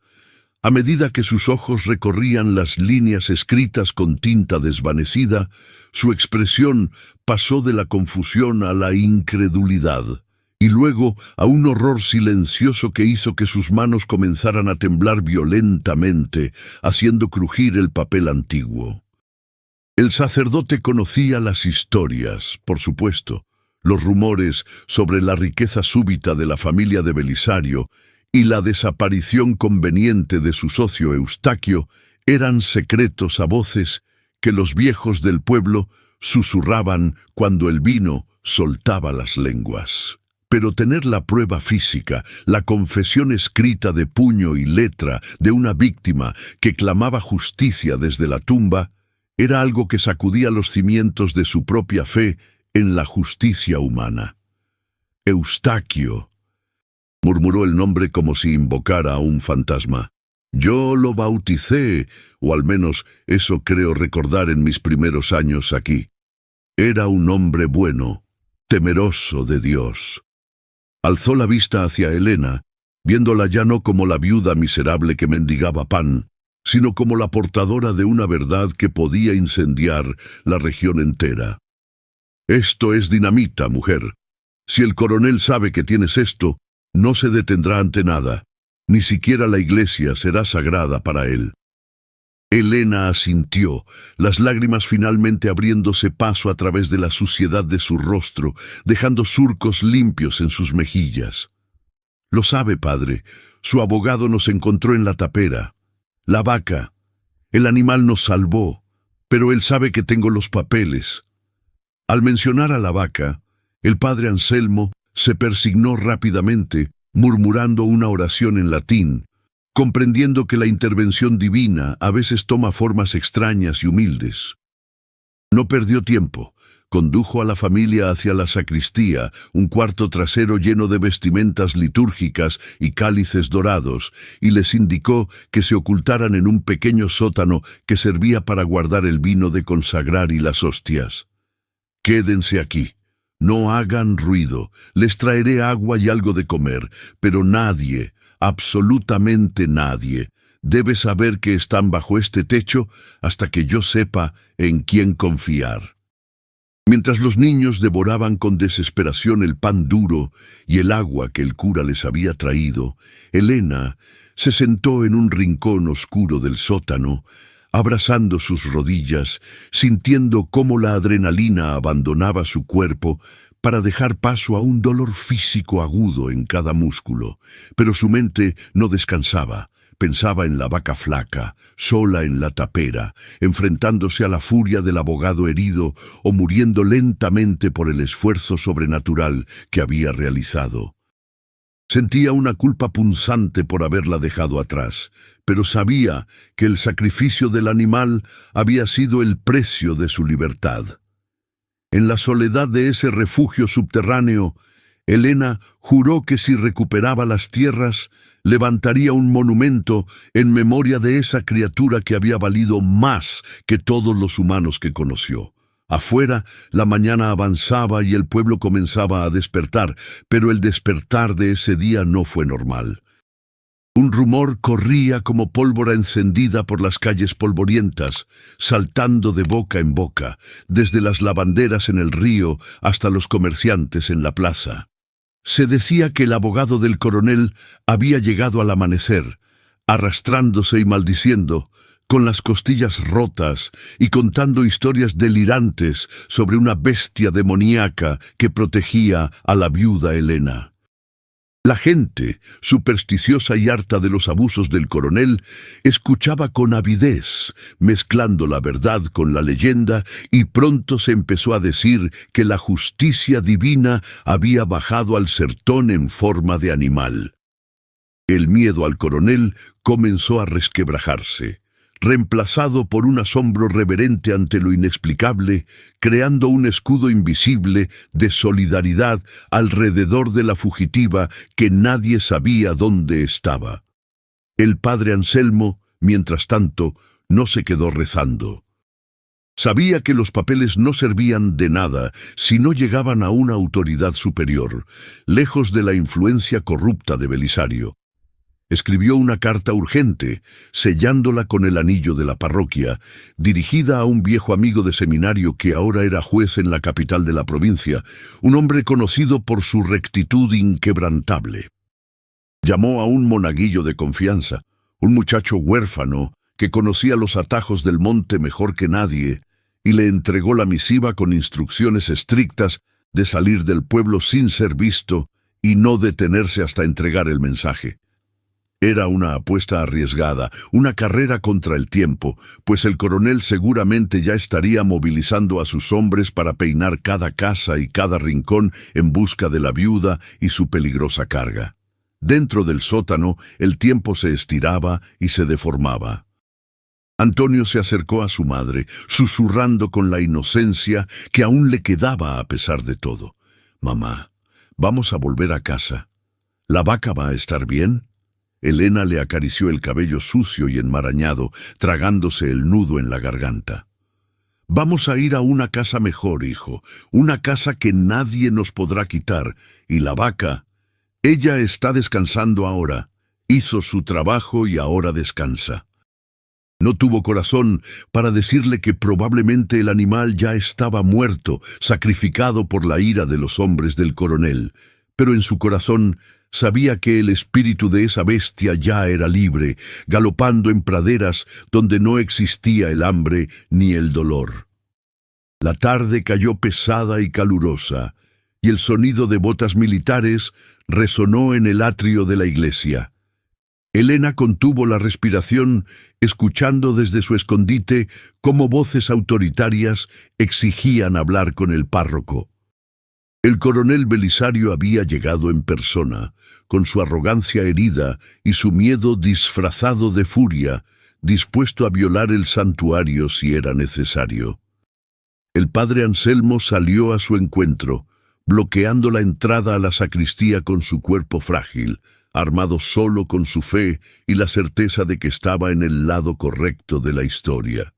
A medida que sus ojos recorrían las líneas escritas con tinta desvanecida, su expresión pasó de la confusión a la incredulidad, y luego a un horror silencioso que hizo que sus manos comenzaran a temblar violentamente, haciendo crujir el papel antiguo. El sacerdote conocía las historias, por supuesto, los rumores sobre la riqueza súbita de la familia de Belisario, y la desaparición conveniente de su socio Eustaquio eran secretos a voces que los viejos del pueblo susurraban cuando el vino soltaba las lenguas. Pero tener la prueba física, la confesión escrita de puño y letra de una víctima que clamaba justicia desde la tumba, era algo que sacudía los cimientos de su propia fe en la justicia humana. Eustaquio, murmuró el nombre como si invocara a un fantasma. Yo lo bauticé, o al menos eso creo recordar en mis primeros años aquí. Era un hombre bueno, temeroso de Dios. Alzó la vista hacia Elena, viéndola ya no como la viuda miserable que mendigaba pan, sino como la portadora de una verdad que podía incendiar la región entera. «Esto es dinamita, mujer. Si el coronel sabe que tienes esto, no se detendrá ante nada, ni siquiera la iglesia será sagrada para él». Elena asintió, las lágrimas finalmente abriéndose paso a través de la suciedad de su rostro, dejando surcos limpios en sus mejillas. «Lo sabe, padre, su abogado nos encontró en la tapera. La vaca. El animal nos salvó, pero él sabe que tengo los papeles». Al mencionar a la vaca, el padre Anselmo se persignó rápidamente, murmurando una oración en latín, comprendiendo que la intervención divina a veces toma formas extrañas y humildes. No perdió tiempo. Condujo a la familia hacia la sacristía, un cuarto trasero lleno de vestimentas litúrgicas y cálices dorados, y les indicó que se ocultaran en un pequeño sótano que servía para guardar el vino de consagrar y las hostias. «Quédense aquí. No hagan ruido, les traeré agua y algo de comer, pero nadie, absolutamente nadie, debe saber que están bajo este techo hasta que yo sepa en quién confiar». Mientras los niños devoraban con desesperación el pan duro y el agua que el cura les había traído, Elena se sentó en un rincón oscuro del sótano, abrazando sus rodillas, sintiendo cómo la adrenalina abandonaba su cuerpo para dejar paso a un dolor físico agudo en cada músculo. Pero su mente no descansaba. Pensaba en la vaca flaca, sola en la tapera, enfrentándose a la furia del abogado herido o muriendo lentamente por el esfuerzo sobrenatural que había realizado. Sentía una culpa punzante por haberla dejado atrás, pero sabía que el sacrificio del animal había sido el precio de su libertad. En la soledad de ese refugio subterráneo, Elena juró que si recuperaba las tierras, levantaría un monumento en memoria de esa criatura que había valido más que todos los humanos que conoció. Afuera, la mañana avanzaba y el pueblo comenzaba a despertar, pero el despertar de ese día no fue normal. Un rumor corría como pólvora encendida por las calles polvorientas, saltando de boca en boca, desde las lavanderas en el río hasta los comerciantes en la plaza. Se decía que el abogado del coronel había llegado al amanecer, arrastrándose y maldiciendo, con las costillas rotas y contando historias delirantes sobre una bestia demoníaca que protegía a la viuda Elena. La gente, supersticiosa y harta de los abusos del coronel, escuchaba con avidez, mezclando la verdad con la leyenda, y pronto se empezó a decir que la justicia divina había bajado al sertón en forma de animal. El miedo al coronel comenzó a resquebrajarse, reemplazado por un asombro reverente ante lo inexplicable, creando un escudo invisible de solidaridad alrededor de la fugitiva que nadie sabía dónde estaba. El padre Anselmo, mientras tanto, no se quedó rezando. Sabía que los papeles no servían de nada si no llegaban a una autoridad superior, lejos de la influencia corrupta de Belisario. Escribió una carta urgente, sellándola con el anillo de la parroquia, dirigida a un viejo amigo de seminario que ahora era juez en la capital de la provincia, un hombre conocido por su rectitud inquebrantable. Llamó a un monaguillo de confianza, un muchacho huérfano que conocía los atajos del monte mejor que nadie, y le entregó la misiva con instrucciones estrictas de salir del pueblo sin ser visto y no detenerse hasta entregar el mensaje. Era una apuesta arriesgada, una carrera contra el tiempo, pues el coronel seguramente ya estaría movilizando a sus hombres para peinar cada casa y cada rincón en busca de la viuda y su peligrosa carga. Dentro del sótano, el tiempo se estiraba y se deformaba. Antonio se acercó a su madre, susurrando con la inocencia que aún le quedaba a pesar de todo. «Mamá, vamos a volver a casa. ¿La vaca va a estar bien?» Elena le acarició el cabello sucio y enmarañado, tragándose el nudo en la garganta. «Vamos a ir a una casa mejor, hijo, una casa que nadie nos podrá quitar, y la vaca, ella está descansando ahora, hizo su trabajo y ahora descansa». No tuvo corazón para decirle que probablemente el animal ya estaba muerto, sacrificado por la ira de los hombres del coronel, pero en su corazón sabía que el espíritu de esa bestia ya era libre, galopando en praderas donde no existía el hambre ni el dolor. La tarde cayó pesada y calurosa, y el sonido de botas militares resonó en el atrio de la iglesia. Elena contuvo la respiración, escuchando desde su escondite cómo voces autoritarias exigían hablar con el párroco. El coronel Belisario había llegado en persona, con su arrogancia herida y su miedo disfrazado de furia, dispuesto a violar el santuario si era necesario. El padre Anselmo salió a su encuentro, bloqueando la entrada a la sacristía con su cuerpo frágil, armado solo con su fe y la certeza de que estaba en el lado correcto de la historia.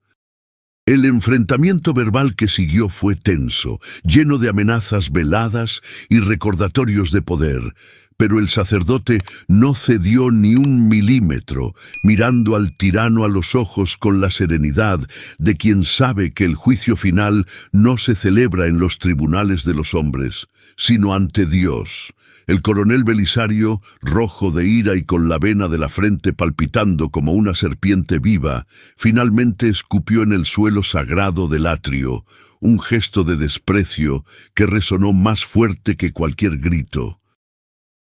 El enfrentamiento verbal que siguió fue tenso, lleno de amenazas veladas y recordatorios de poder, pero el sacerdote no cedió ni un milímetro, mirando al tirano a los ojos con la serenidad de quien sabe que el juicio final no se celebra en los tribunales de los hombres, sino ante Dios. El coronel Belisario, rojo de ira y con la vena de la frente palpitando como una serpiente viva, finalmente escupió en el suelo sagrado del atrio, un gesto de desprecio que resonó más fuerte que cualquier grito.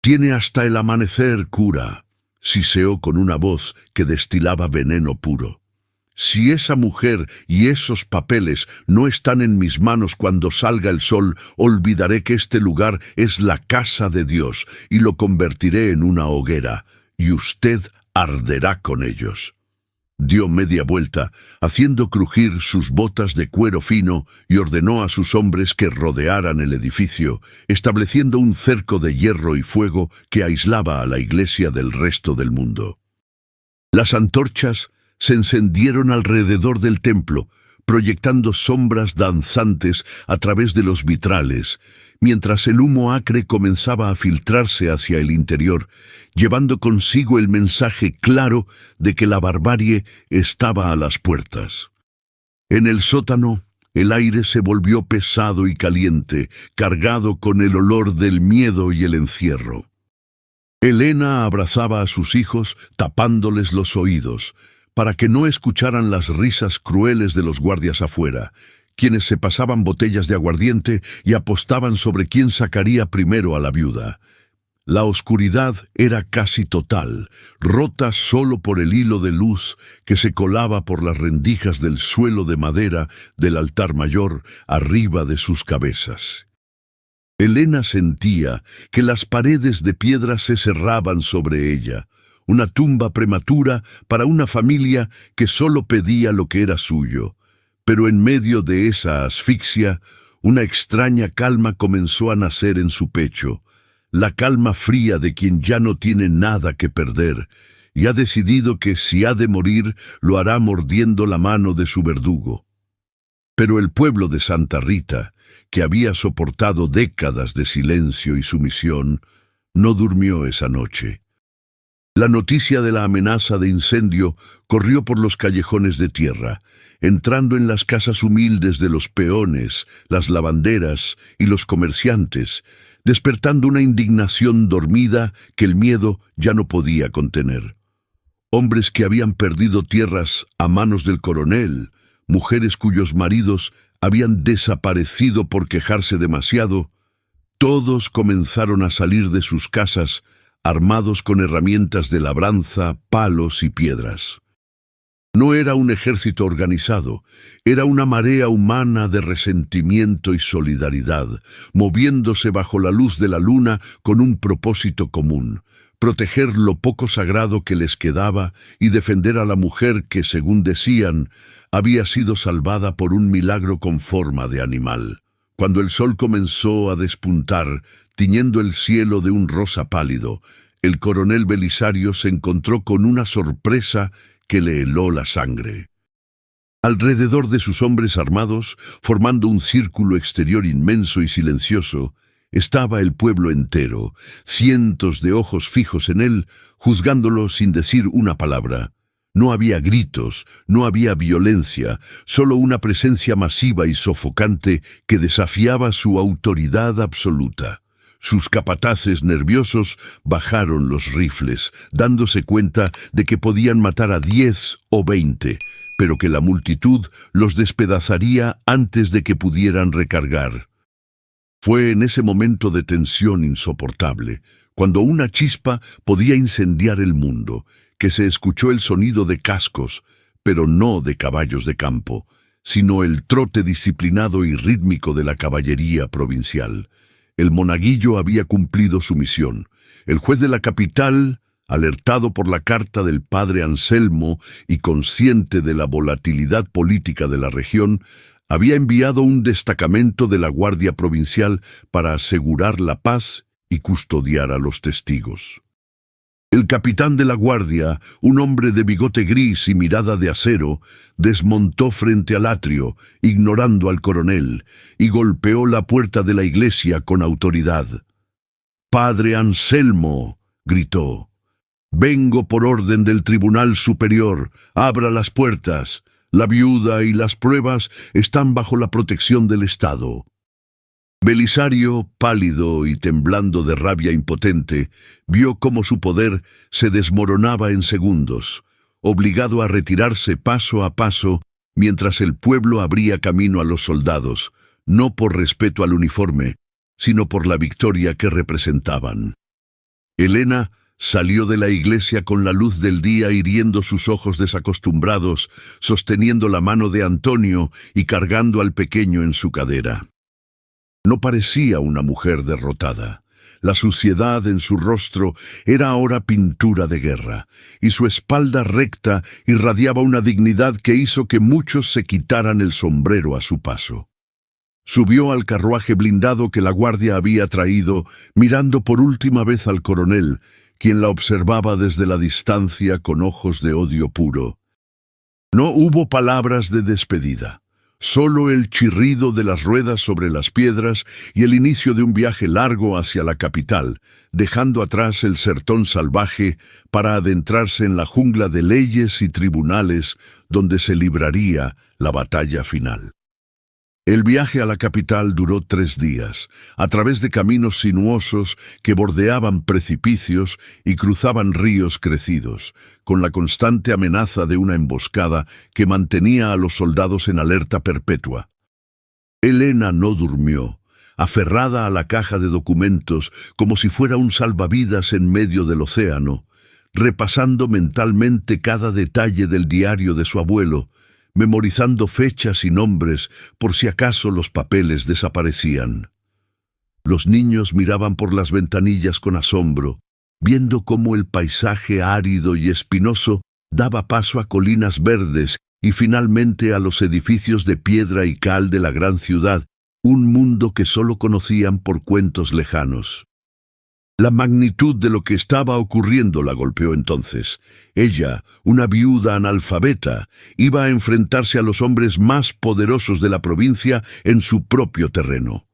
«Tiene hasta el amanecer, cura», siseó con una voz que destilaba veneno puro. «Si esa mujer y esos papeles no están en mis manos cuando salga el sol, olvidaré que este lugar es la casa de Dios y lo convertiré en una hoguera, y usted arderá con ellos». Dio media vuelta, haciendo crujir sus botas de cuero fino, y ordenó a sus hombres que rodearan el edificio, estableciendo un cerco de hierro y fuego que aislaba a la iglesia del resto del mundo. Las antorchas se encendieron alrededor del templo, proyectando sombras danzantes a través de los vitrales, mientras el humo acre comenzaba a filtrarse hacia el interior, llevando consigo el mensaje claro de que la barbarie estaba a las puertas. En el sótano, el aire se volvió pesado y caliente, cargado con el olor del miedo y el encierro. Helena abrazaba a sus hijos, tapándoles los oídos, para que no escucharan las risas crueles de los guardias afuera, quienes se pasaban botellas de aguardiente y apostaban sobre quién sacaría primero a la viuda. La oscuridad era casi total, rota solo por el hilo de luz que se colaba por las rendijas del suelo de madera del altar mayor arriba de sus cabezas. Helena sentía que las paredes de piedra se cerraban sobre ella, una tumba prematura para una familia que solo pedía lo que era suyo. Pero en medio de esa asfixia, una extraña calma comenzó a nacer en su pecho, la calma fría de quien ya no tiene nada que perder, y ha decidido que si ha de morir, lo hará mordiendo la mano de su verdugo. Pero el pueblo de Santa Rita, que había soportado décadas de silencio y sumisión, no durmió esa noche. La noticia de la amenaza de incendio corrió por los callejones de tierra, entrando en las casas humildes de los peones, las lavanderas y los comerciantes, despertando una indignación dormida que el miedo ya no podía contener. Hombres que habían perdido tierras a manos del coronel, mujeres cuyos maridos habían desaparecido por quejarse demasiado, todos comenzaron a salir de sus casas armados con herramientas de labranza, palos y piedras. No era un ejército organizado, era una marea humana de resentimiento y solidaridad, moviéndose bajo la luz de la luna con un propósito común: proteger lo poco sagrado que les quedaba y defender a la mujer que, según decían, había sido salvada por un milagro con forma de animal. Cuando el sol comenzó a despuntar, tiñendo el cielo de un rosa pálido, el coronel Belisario se encontró con una sorpresa que le heló la sangre. Alrededor de sus hombres armados, formando un círculo exterior inmenso y silencioso, estaba el pueblo entero, cientos de ojos fijos en él, juzgándolo sin decir una palabra. No había gritos, no había violencia, solo una presencia masiva y sofocante que desafiaba su autoridad absoluta. Sus capataces nerviosos bajaron los rifles, dándose cuenta de que podían matar a 10 o 20, pero que la multitud los despedazaría antes de que pudieran recargar. Fue en ese momento de tensión insoportable, cuando una chispa podía incendiar el mundo, que se escuchó el sonido de cascos, pero no de caballos de campo, sino el trote disciplinado y rítmico de la caballería provincial. El monaguillo había cumplido su misión. El juez de la capital, alertado por la carta del padre Anselmo y consciente de la volatilidad política de la región, había enviado un destacamento de la Guardia Provincial para asegurar la paz y custodiar a los testigos. El capitán de la guardia, un hombre de bigote gris y mirada de acero, desmontó frente al atrio, ignorando al coronel, y golpeó la puerta de la iglesia con autoridad. «¡Padre Anselmo!», gritó. «Vengo por orden del Tribunal Superior. Abra las puertas. La viuda y las pruebas están bajo la protección del Estado». Belisario, pálido y temblando de rabia impotente, vio cómo su poder se desmoronaba en segundos, obligado a retirarse paso a paso mientras el pueblo abría camino a los soldados, no por respeto al uniforme, sino por la victoria que representaban. Helena salió de la iglesia con la luz del día hiriendo sus ojos desacostumbrados, sosteniendo la mano de Antonio y cargando al pequeño en su cadera. No parecía una mujer derrotada. La suciedad en su rostro era ahora pintura de guerra, y su espalda recta irradiaba una dignidad que hizo que muchos se quitaran el sombrero a su paso. Subió al carruaje blindado que la guardia había traído, mirando por última vez al coronel, quien la observaba desde la distancia con ojos de odio puro. No hubo palabras de despedida, solo el chirrido de las ruedas sobre las piedras y el inicio de un viaje largo hacia la capital, dejando atrás el sertón salvaje para adentrarse en la jungla de leyes y tribunales donde se libraría la batalla final. El viaje a la capital duró 3 días, a través de caminos sinuosos que bordeaban precipicios y cruzaban ríos crecidos, con la constante amenaza de una emboscada que mantenía a los soldados en alerta perpetua. Elena no durmió, aferrada a la caja de documentos como si fuera un salvavidas en medio del océano, repasando mentalmente cada detalle del diario de su abuelo, memorizando fechas y nombres por si acaso los papeles desaparecían. Los niños miraban por las ventanillas con asombro, viendo cómo el paisaje árido y espinoso daba paso a colinas verdes y finalmente a los edificios de piedra y cal de la gran ciudad, un mundo que solo conocían por cuentos lejanos. La magnitud de lo que estaba ocurriendo la golpeó entonces. Ella, una viuda analfabeta, iba a enfrentarse a los hombres más poderosos de la provincia en su propio terreno.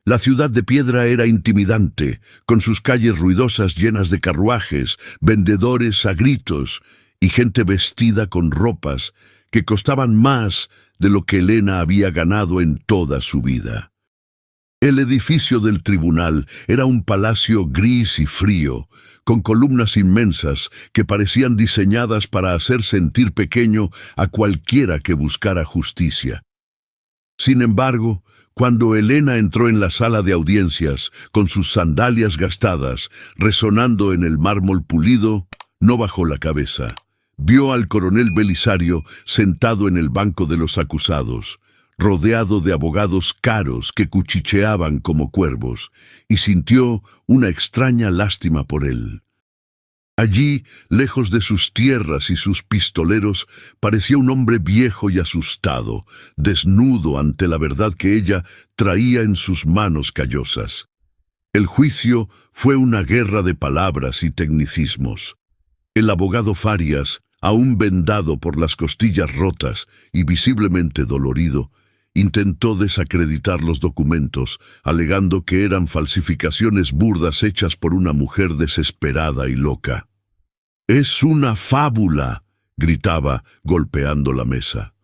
La ciudad de piedra era intimidante, con sus calles ruidosas llenas de carruajes, vendedores a gritos y gente vestida con ropas que costaban más de lo que Elena había ganado en toda su vida. El edificio del tribunal era un palacio gris y frío, con columnas inmensas que parecían diseñadas para hacer sentir pequeño a cualquiera que buscara justicia. Sin embargo, cuando Elena entró en la sala de audiencias, con sus sandalias gastadas, resonando en el mármol pulido, no bajó la cabeza. Vio al coronel Belisario sentado en el banco de los acusados, rodeado de abogados caros que cuchicheaban como cuervos, y sintió una extraña lástima por él. Allí, lejos de sus tierras y sus pistoleros, parecía un hombre viejo y asustado, desnudo ante la verdad que ella traía en sus manos callosas. El juicio fue una guerra de palabras y tecnicismos. El abogado Farias, aún vendado por las costillas rotas y visiblemente dolorido, intentó desacreditar los documentos, alegando que eran falsificaciones burdas hechas por una mujer desesperada y loca. «¡Es una fábula!», gritaba, golpeando la mesa.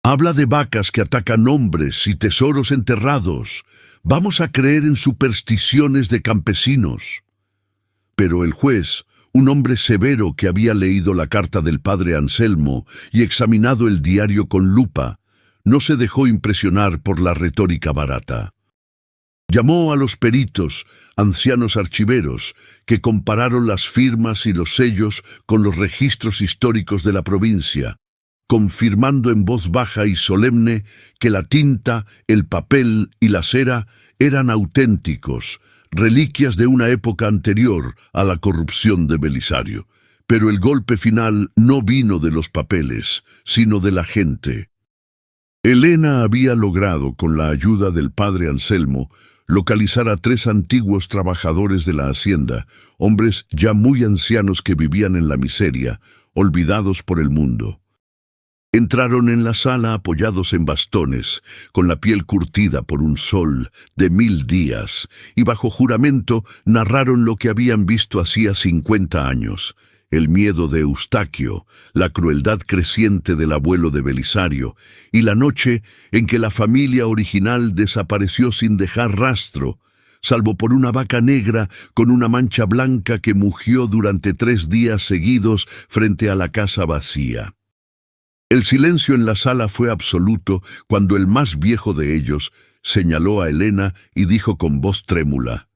«Habla de vacas que atacan hombres y tesoros enterrados. Vamos a creer en supersticiones de campesinos». Pero el juez, un hombre severo que había leído la carta del padre Anselmo y examinado el diario con lupa, no se dejó impresionar por la retórica barata. Llamó a los peritos, ancianos archiveros, que compararon las firmas y los sellos con los registros históricos de la provincia, confirmando en voz baja y solemne que la tinta, el papel y la cera eran auténticos, reliquias de una época anterior a la corrupción de Belisario. Pero el golpe final no vino de los papeles, sino de la gente. Elena había logrado, con la ayuda del padre Anselmo, localizar a 3 antiguos trabajadores de la hacienda, hombres ya muy ancianos que vivían en la miseria, olvidados por el mundo. Entraron en la sala apoyados en bastones, con la piel curtida por un sol de 1000 días, y bajo juramento narraron lo que habían visto hacía 50 años. El miedo de Eustaquio, la crueldad creciente del abuelo de Belisario, y la noche en que la familia original desapareció sin dejar rastro, salvo por una vaca negra con una mancha blanca que mugió durante 3 días seguidos frente a la casa vacía. El silencio en la sala fue absoluto cuando el más viejo de ellos señaló a Elena y dijo con voz trémula: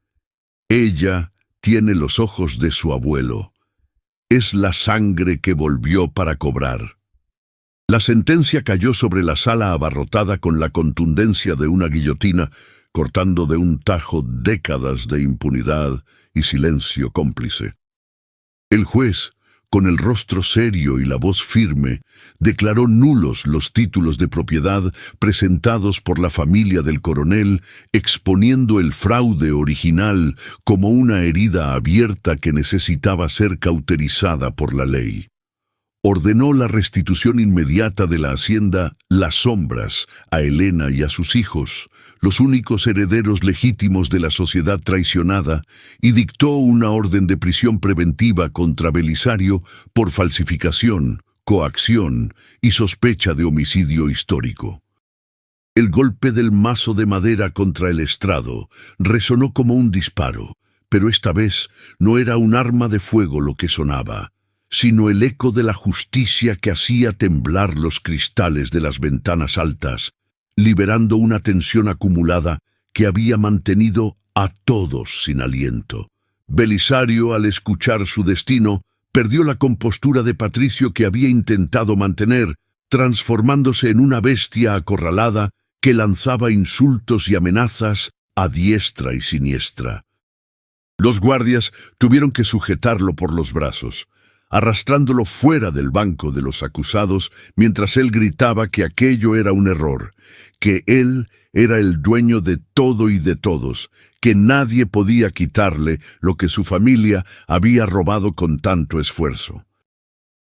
«Ella tiene los ojos de su abuelo. Es la sangre que volvió para cobrar». La sentencia cayó sobre la sala abarrotada con la contundencia de una guillotina, cortando de un tajo décadas de impunidad y silencio cómplice. El juez, con el rostro serio y la voz firme, declaró nulos los títulos de propiedad presentados por la familia del coronel, exponiendo el fraude original como una herida abierta que necesitaba ser cauterizada por la ley. Ordenó la restitución inmediata de la hacienda Las Sombras a Elena y a sus hijos, los únicos herederos legítimos de la sociedad traicionada, y dictó una orden de prisión preventiva contra Belisario por falsificación, coacción y sospecha de homicidio histórico. El golpe del mazo de madera contra el estrado resonó como un disparo, pero esta vez no era un arma de fuego lo que sonaba, sino el eco de la justicia que hacía temblar los cristales de las ventanas altas, liberando una tensión acumulada que había mantenido a todos sin aliento. Belisario, al escuchar su destino, perdió la compostura de patricio que había intentado mantener, transformándose en una bestia acorralada que lanzaba insultos y amenazas a diestra y siniestra. Los guardias tuvieron que sujetarlo por los brazos, arrastrándolo fuera del banco de los acusados, mientras él gritaba que aquello era un error, que él era el dueño de todo y de todos, que nadie podía quitarle lo que su familia había robado con tanto esfuerzo.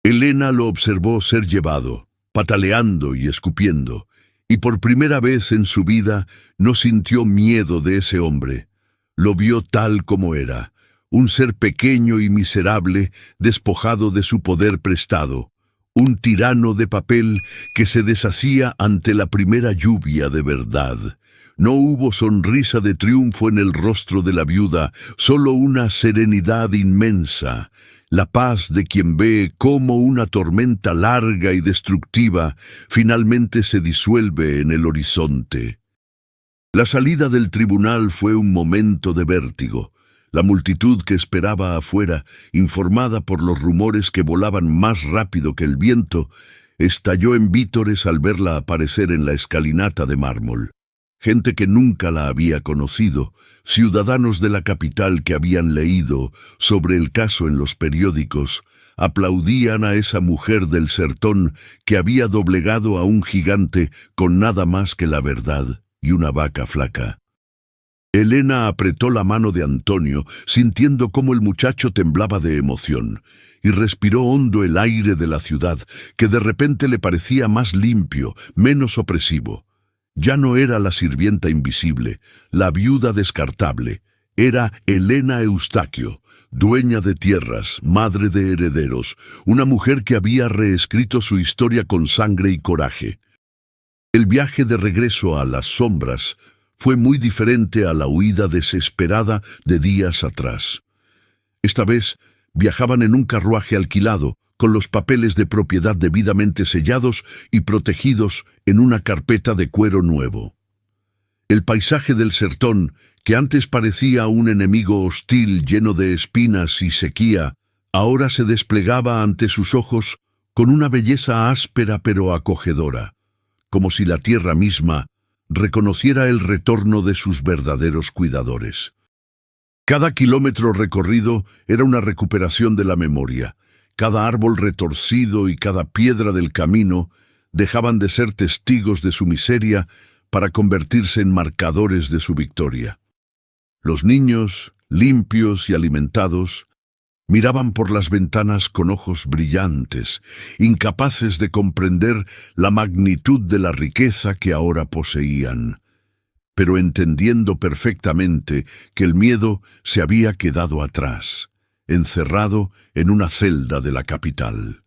Elena lo observó ser llevado, pataleando y escupiendo, y por primera vez en su vida no sintió miedo de ese hombre. Lo vio tal como era, un ser pequeño y miserable, despojado de su poder prestado, un tirano de papel que se deshacía ante la primera lluvia de verdad. No hubo sonrisa de triunfo en el rostro de la viuda, solo una serenidad inmensa, la paz de quien ve cómo una tormenta larga y destructiva finalmente se disuelve en el horizonte. La salida del tribunal fue un momento de vértigo. La multitud que esperaba afuera, informada por los rumores que volaban más rápido que el viento, estalló en vítores al verla aparecer en la escalinata de mármol. Gente que nunca la había conocido, ciudadanos de la capital que habían leído sobre el caso en los periódicos, aplaudían a esa mujer del sertón que había doblegado a un gigante con nada más que la verdad y una vaca flaca. Elena apretó la mano de Antonio, sintiendo cómo el muchacho temblaba de emoción, y respiró hondo el aire de la ciudad, que de repente le parecía más limpio, menos opresivo. Ya no era la sirvienta invisible, la viuda descartable, era Elena Eustaquio, dueña de tierras, madre de herederos, una mujer que había reescrito su historia con sangre y coraje. El viaje de regreso a Las Sombras fue muy diferente a la huida desesperada de días atrás. Esta vez viajaban en un carruaje alquilado, con los papeles de propiedad debidamente sellados y protegidos en una carpeta de cuero nuevo. El paisaje del sertón, que antes parecía un enemigo hostil lleno de espinas y sequía, ahora se desplegaba ante sus ojos con una belleza áspera pero acogedora, como si la tierra misma reconociera el retorno de sus verdaderos cuidadores. Cada kilómetro recorrido era una recuperación de la memoria. Cada árbol retorcido y cada piedra del camino dejaban de ser testigos de su miseria para convertirse en marcadores de su victoria. Los niños, limpios y alimentados, miraban por las ventanas con ojos brillantes, incapaces de comprender la magnitud de la riqueza que ahora poseían, pero entendiendo perfectamente que el miedo se había quedado atrás, encerrado en una celda de la capital.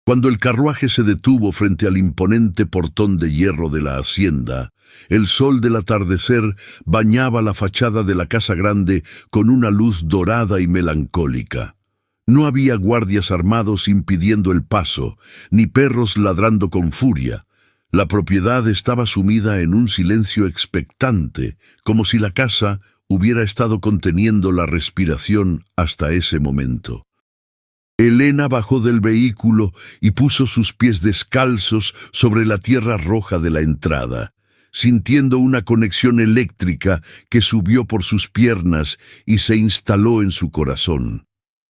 Cuando el carruaje se detuvo frente al imponente portón de hierro de la hacienda, el sol del atardecer bañaba la fachada de la casa grande con una luz dorada y melancólica. No había guardias armados impidiendo el paso, ni perros ladrando con furia. La propiedad estaba sumida en un silencio expectante, como si la casa hubiera estado conteniendo la respiración hasta ese momento. Elena bajó del vehículo y puso sus pies descalzos sobre la tierra roja de la entrada. sintiendo una conexión eléctrica que subió por sus piernas y se instaló en su corazón.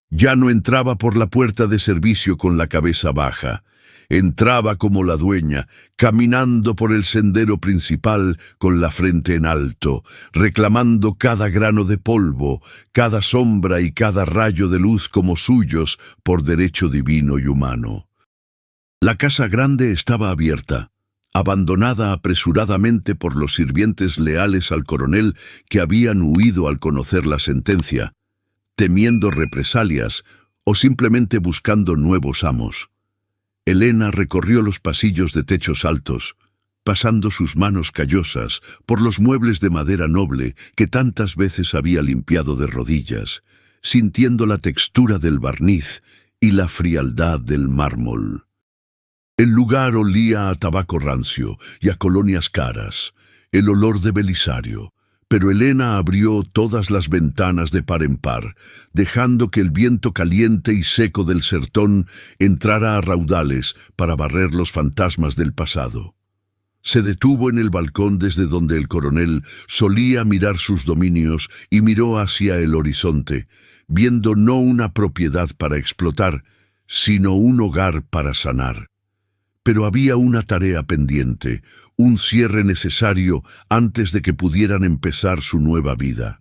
Ya no entraba por la puerta de servicio con la cabeza baja. Entraba como la dueña, caminando por el sendero principal con la frente en alto, reclamando cada grano de polvo, cada sombra y cada rayo de luz como suyos por derecho divino y humano. La casa grande estaba abierta, abandonada apresuradamente por los sirvientes leales al coronel que habían huido al conocer la sentencia, temiendo represalias o simplemente buscando nuevos amos. Elena recorrió los pasillos de techos altos, pasando sus manos callosas por los muebles de madera noble que tantas veces había limpiado de rodillas, sintiendo la textura del barniz y la frialdad del mármol. El lugar olía a tabaco rancio y a colonias caras, el olor de Belisario, pero Elena abrió todas las ventanas de par en par, dejando que el viento caliente y seco del sertón entrara a raudales para barrer los fantasmas del pasado. Se detuvo en el balcón desde donde el coronel solía mirar sus dominios y miró hacia el horizonte, viendo no una propiedad para explotar, sino un hogar para sanar. Pero había una tarea pendiente, un cierre necesario antes de que pudieran empezar su nueva vida.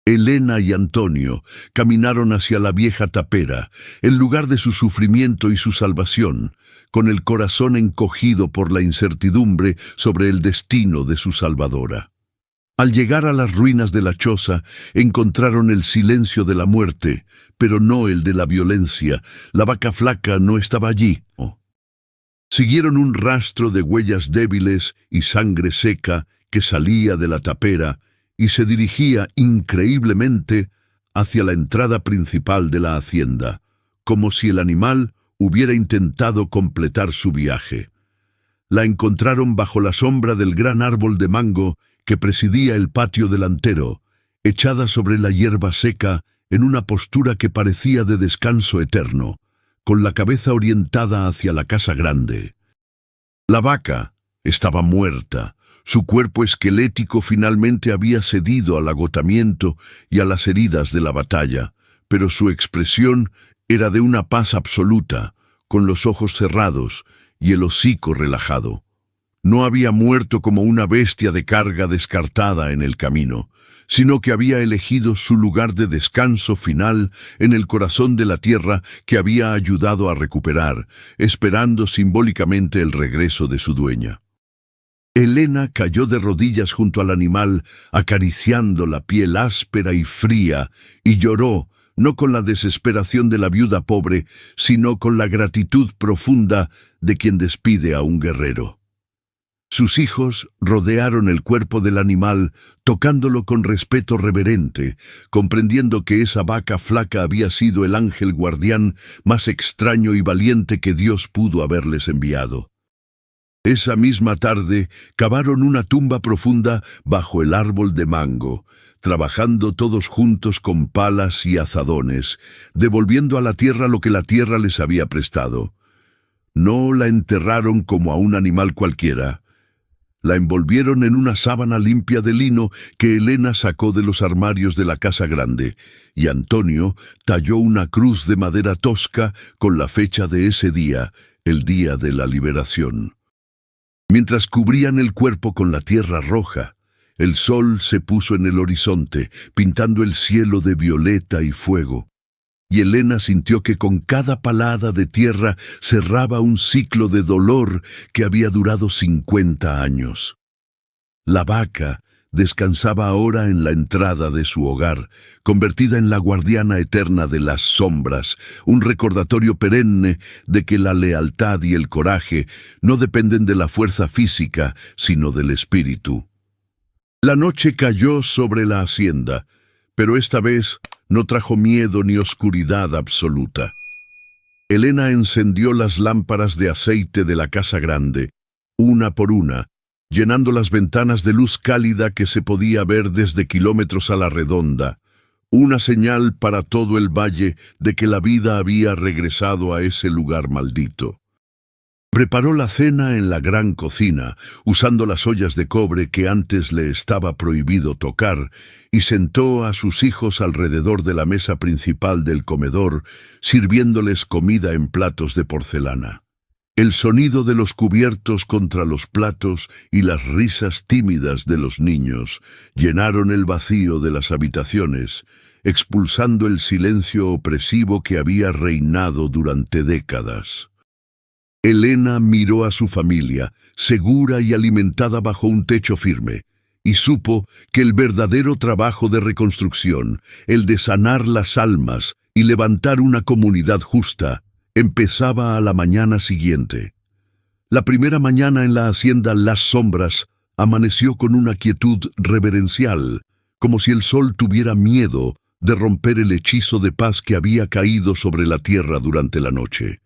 Elena y Antonio caminaron hacia la vieja tapera, el lugar de su sufrimiento y su salvación, con el corazón encogido por la incertidumbre sobre el destino de su salvadora. Al llegar a las ruinas de la choza, encontraron el silencio de la muerte, pero no el de la violencia. La vaca flaca no estaba allí. Siguieron un rastro de huellas débiles y sangre seca que salía de la tapera y se dirigía increíblemente hacia la entrada principal de la hacienda, como si el animal hubiera intentado completar su viaje. La encontraron bajo la sombra del gran árbol de mango que presidía el patio delantero, echada sobre la hierba seca en una postura que parecía de descanso eterno, con la cabeza orientada hacia la casa grande. La vaca estaba muerta. Su cuerpo esquelético finalmente había cedido al agotamiento y a las heridas de la batalla, pero su expresión era de una paz absoluta, con los ojos cerrados y el hocico relajado. No había muerto como una bestia de carga descartada en el camino, sino que había elegido su lugar de descanso final en el corazón de la tierra que había ayudado a recuperar, esperando simbólicamente el regreso de su dueña. Elena cayó de rodillas junto al animal, acariciando la piel áspera y fría, y lloró, no con la desesperación de la viuda pobre, sino con la gratitud profunda de quien despide a un guerrero. Sus hijos rodearon el cuerpo del animal, tocándolo con respeto reverente, comprendiendo que esa vaca flaca había sido el ángel guardián más extraño y valiente que Dios pudo haberles enviado. Esa misma tarde cavaron una tumba profunda bajo el árbol de mango, trabajando todos juntos con palas y azadones, devolviendo a la tierra lo que la tierra les había prestado. No la enterraron como a un animal cualquiera. La envolvieron en una sábana limpia de lino que Elena sacó de los armarios de la casa grande, y Antonio talló una cruz de madera tosca con la fecha de ese día, el día de la liberación. Mientras cubrían el cuerpo con la tierra roja, el sol se puso en el horizonte, pintando el cielo de violeta y fuego, y Elena sintió que con cada palada de tierra cerraba un ciclo de dolor que había durado 50 años. La vaca descansaba ahora en la entrada de su hogar, convertida en la guardiana eterna de las sombras, un recordatorio perenne de que la lealtad y el coraje no dependen de la fuerza física, sino del espíritu. La noche cayó sobre la hacienda, pero esta vez no trajo miedo ni oscuridad absoluta. Elena encendió las lámparas de aceite de la casa grande, una por una, llenando las ventanas de luz cálida que se podía ver desde kilómetros a la redonda, una señal para todo el valle de que la vida había regresado a ese lugar maldito. Preparó la cena en la gran cocina, usando las ollas de cobre que antes le estaba prohibido tocar, y sentó a sus hijos alrededor de la mesa principal del comedor, sirviéndoles comida en platos de porcelana. El sonido de los cubiertos contra los platos y las risas tímidas de los niños llenaron el vacío de las habitaciones, expulsando el silencio opresivo que había reinado durante décadas. Elena miró a su familia, segura y alimentada bajo un techo firme, y supo que el verdadero trabajo de reconstrucción, el de sanar las almas y levantar una comunidad justa, empezaba a la mañana siguiente. La primera mañana en la hacienda Las Sombras amaneció con una quietud reverencial, como si el sol tuviera miedo de romper el hechizo de paz que había caído sobre la tierra durante la noche.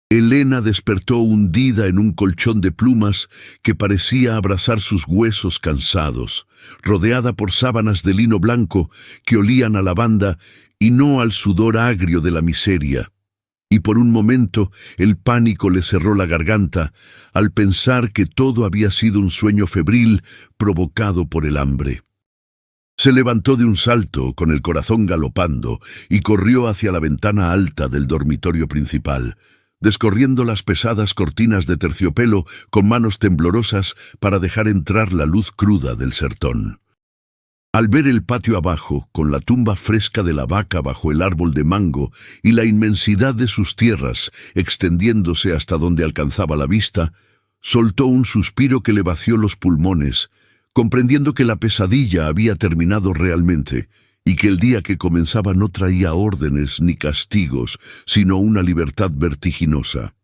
Elena despertó hundida en un colchón de plumas que parecía abrazar sus huesos cansados, rodeada por sábanas de lino blanco que olían a lavanda y no al sudor agrio de la miseria. Y por un momento el pánico le cerró la garganta al pensar que todo había sido un sueño febril provocado por el hambre. Se levantó de un salto con el corazón galopando y corrió hacia la ventana alta del dormitorio principal, descorriendo las pesadas cortinas de terciopelo con manos temblorosas para dejar entrar la luz cruda del sertón. Al ver el patio abajo, con la tumba fresca de la vaca bajo el árbol de mango y la inmensidad de sus tierras extendiéndose hasta donde alcanzaba la vista, soltó un suspiro que le vació los pulmones, comprendiendo que la pesadilla había terminado realmente y que el día que comenzaba no traía órdenes ni castigos, sino una libertad vertiginosa.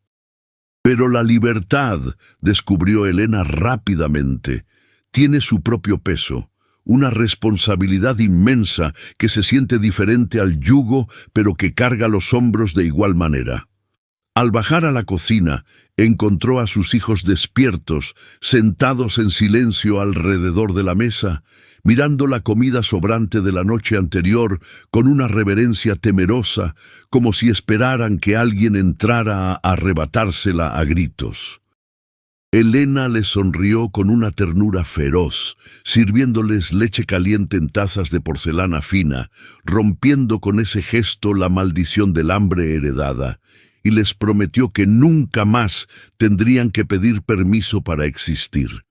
Pero la libertad, descubrió Elena rápidamente, tiene su propio peso, una responsabilidad inmensa que se siente diferente al yugo, pero que carga los hombros de igual manera. Al bajar a la cocina, encontró a sus hijos despiertos, sentados en silencio alrededor de la mesa, mirando la comida sobrante de la noche anterior con una reverencia temerosa, como si esperaran que alguien entrara a arrebatársela a gritos. Elena les sonrió con una ternura feroz, sirviéndoles leche caliente en tazas de porcelana fina, rompiendo con ese gesto la maldición del hambre heredada, y les prometió que nunca más tendrían que pedir permiso para existir.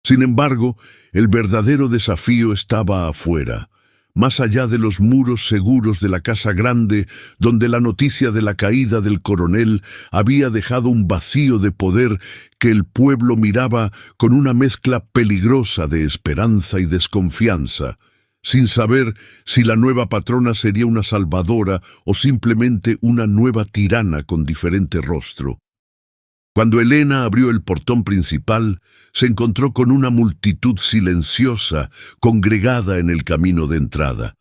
Sin embargo, el verdadero desafío estaba afuera, más allá de los muros seguros de la casa grande, donde la noticia de la caída del coronel había dejado un vacío de poder que el pueblo miraba con una mezcla peligrosa de esperanza y desconfianza, sin saber si la nueva patrona sería una salvadora o simplemente una nueva tirana con diferente rostro. Cuando Elena abrió el portón principal, se encontró con una multitud silenciosa congregada en el camino de entrada,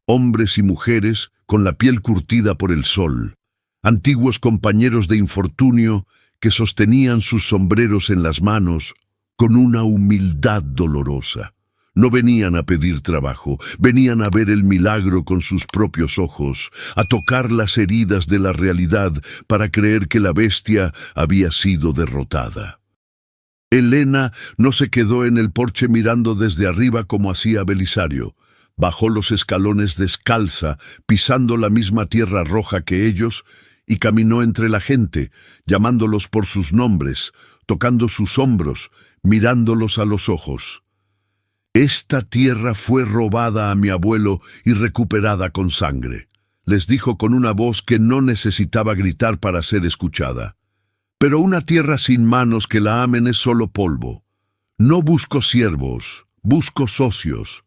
hombres y mujeres con la piel curtida por el sol, antiguos compañeros de infortunio que sostenían sus sombreros en las manos con una humildad dolorosa. No venían a pedir trabajo, venían a ver el milagro con sus propios ojos, a tocar las heridas de la realidad para creer que la bestia había sido derrotada. Elena no se quedó en el porche mirando desde arriba como hacía Belisario. Bajó los escalones descalza, pisando la misma tierra roja que ellos, y caminó entre la gente, llamándolos por sus nombres, tocando sus hombros, mirándolos a los ojos. «Esta tierra fue robada a mi abuelo y recuperada con sangre», les dijo con una voz que no necesitaba gritar para ser escuchada. «Pero una tierra sin manos que la amen es solo polvo. No busco siervos, busco socios.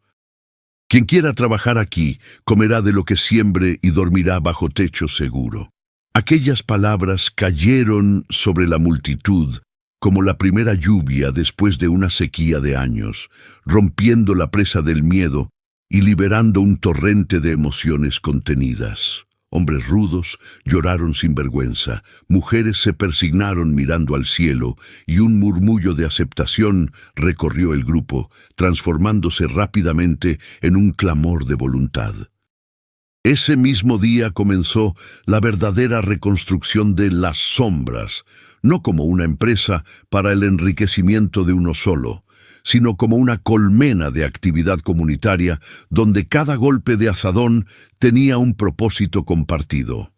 Quien quiera trabajar aquí comerá de lo que siembre y dormirá bajo techo seguro». Aquellas palabras cayeron sobre la multitud como la primera lluvia después de una sequía de años, rompiendo la presa del miedo y liberando un torrente de emociones contenidas. Hombres rudos lloraron sin vergüenza, mujeres se persignaron mirando al cielo, y un murmullo de aceptación recorrió el grupo, transformándose rápidamente en un clamor de voluntad. Ese mismo día comenzó la verdadera reconstrucción de Las Sombras, no como una empresa para el enriquecimiento de uno solo, sino como una colmena de actividad comunitaria donde cada golpe de azadón tenía un propósito compartido.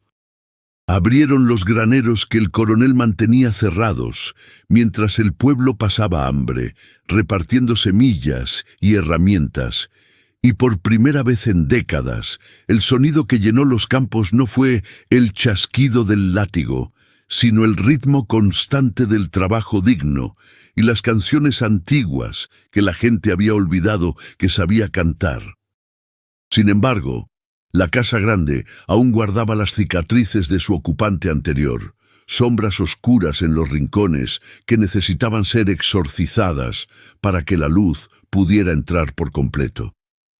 Abrieron los graneros que el coronel mantenía cerrados, mientras el pueblo pasaba hambre, repartiendo semillas y herramientas, y por primera vez en décadas, el sonido que llenó los campos no fue el chasquido del látigo, sino el ritmo constante del trabajo digno y las canciones antiguas que la gente había olvidado que sabía cantar. Sin embargo, la casa grande aún guardaba las cicatrices de su ocupante anterior, sombras oscuras en los rincones que necesitaban ser exorcizadas para que la luz pudiera entrar por completo.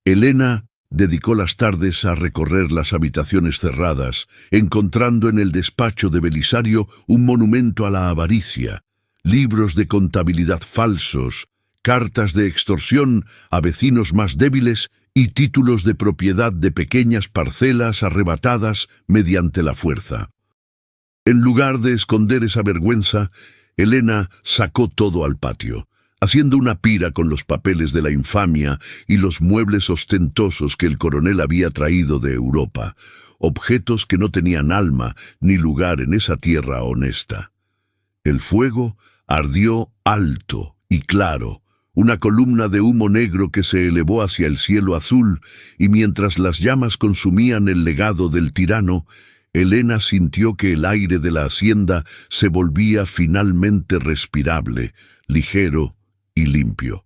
Elena dedicó las tardes a recorrer las habitaciones cerradas, encontrando en el despacho de Belisario un monumento a la avaricia, libros de contabilidad falsos, cartas de extorsión a vecinos más débiles y títulos de propiedad de pequeñas parcelas arrebatadas mediante la fuerza. En lugar de esconder esa vergüenza, Elena sacó todo al patio, haciendo una pira con los papeles de la infamia y los muebles ostentosos que el coronel había traído de Europa, objetos que no tenían alma ni lugar en esa tierra honesta. El fuego ardió alto y claro, una columna de humo negro que se elevó hacia el cielo azul, y mientras las llamas consumían el legado del tirano, Elena sintió que el aire de la hacienda se volvía finalmente respirable, ligero y limpio.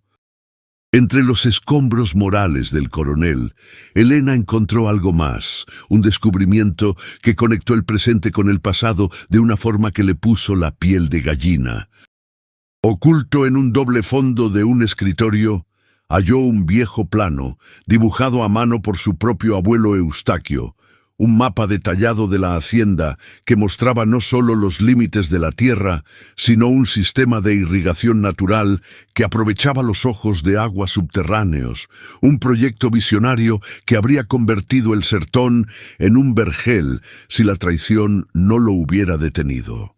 Entre los escombros morales del coronel, Elena encontró algo más, un descubrimiento que conectó el presente con el pasado de una forma que le puso la piel de gallina. Oculto en un doble fondo de un escritorio, halló un viejo plano, dibujado a mano por su propio abuelo Eustaquio, un mapa detallado de la hacienda que mostraba no solo los límites de la tierra, sino un sistema de irrigación natural que aprovechaba los ojos de agua subterráneos, un proyecto visionario que habría convertido el sertón en un vergel si la traición no lo hubiera detenido.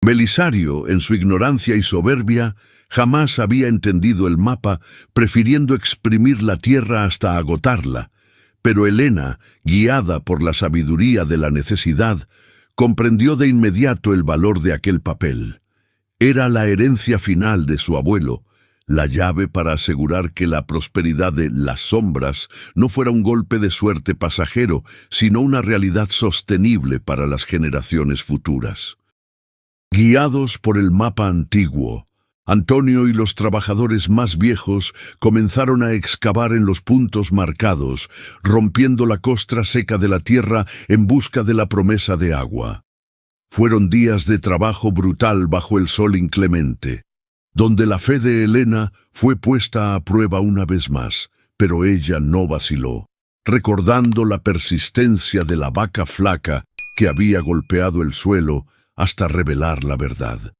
Belisario, en su ignorancia y soberbia, jamás había entendido el mapa, prefiriendo exprimir la tierra hasta agotarla. Pero Elena, guiada por la sabiduría de la necesidad, comprendió de inmediato el valor de aquel papel. Era la herencia final de su abuelo, la llave para asegurar que la prosperidad de Las Sombras no fuera un golpe de suerte pasajero, sino una realidad sostenible para las generaciones futuras. Guiados por el mapa antiguo, Antonio y los trabajadores más viejos comenzaron a excavar en los puntos marcados, rompiendo la costra seca de la tierra en busca de la promesa de agua. Fueron días de trabajo brutal bajo el sol inclemente, donde la fe de Elena fue puesta a prueba una vez más, pero ella no vaciló, recordando la persistencia de la vaca flaca que había golpeado el suelo hasta revelar la verdad.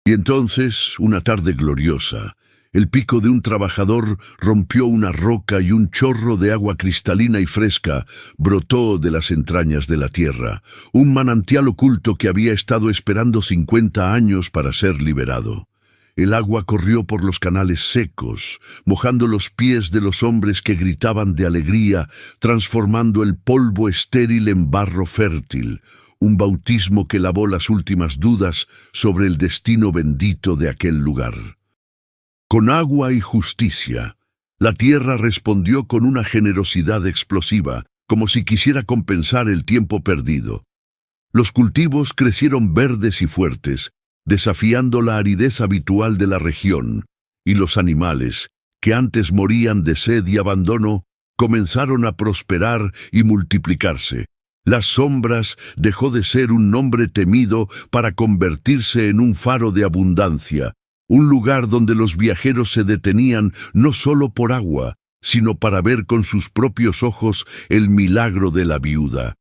Y entonces, una tarde gloriosa, el pico de un trabajador rompió una roca y un chorro de agua cristalina y fresca brotó de las entrañas de la tierra, un manantial oculto que había estado esperando 50 años para ser liberado. El agua corrió por los canales secos, mojando los pies de los hombres que gritaban de alegría, transformando el polvo estéril en barro fértil, un bautismo que lavó las últimas dudas sobre el destino bendito de aquel lugar. Con agua y justicia, la tierra respondió con una generosidad explosiva, como si quisiera compensar el tiempo perdido. Los cultivos crecieron verdes y fuertes, desafiando la aridez habitual de la región, y los animales, que antes morían de sed y abandono, comenzaron a prosperar y multiplicarse. Las Sombras dejó de ser un nombre temido para convertirse en un faro de abundancia, un lugar donde los viajeros se detenían no solo por agua, sino para ver con sus propios ojos el milagro de la viuda.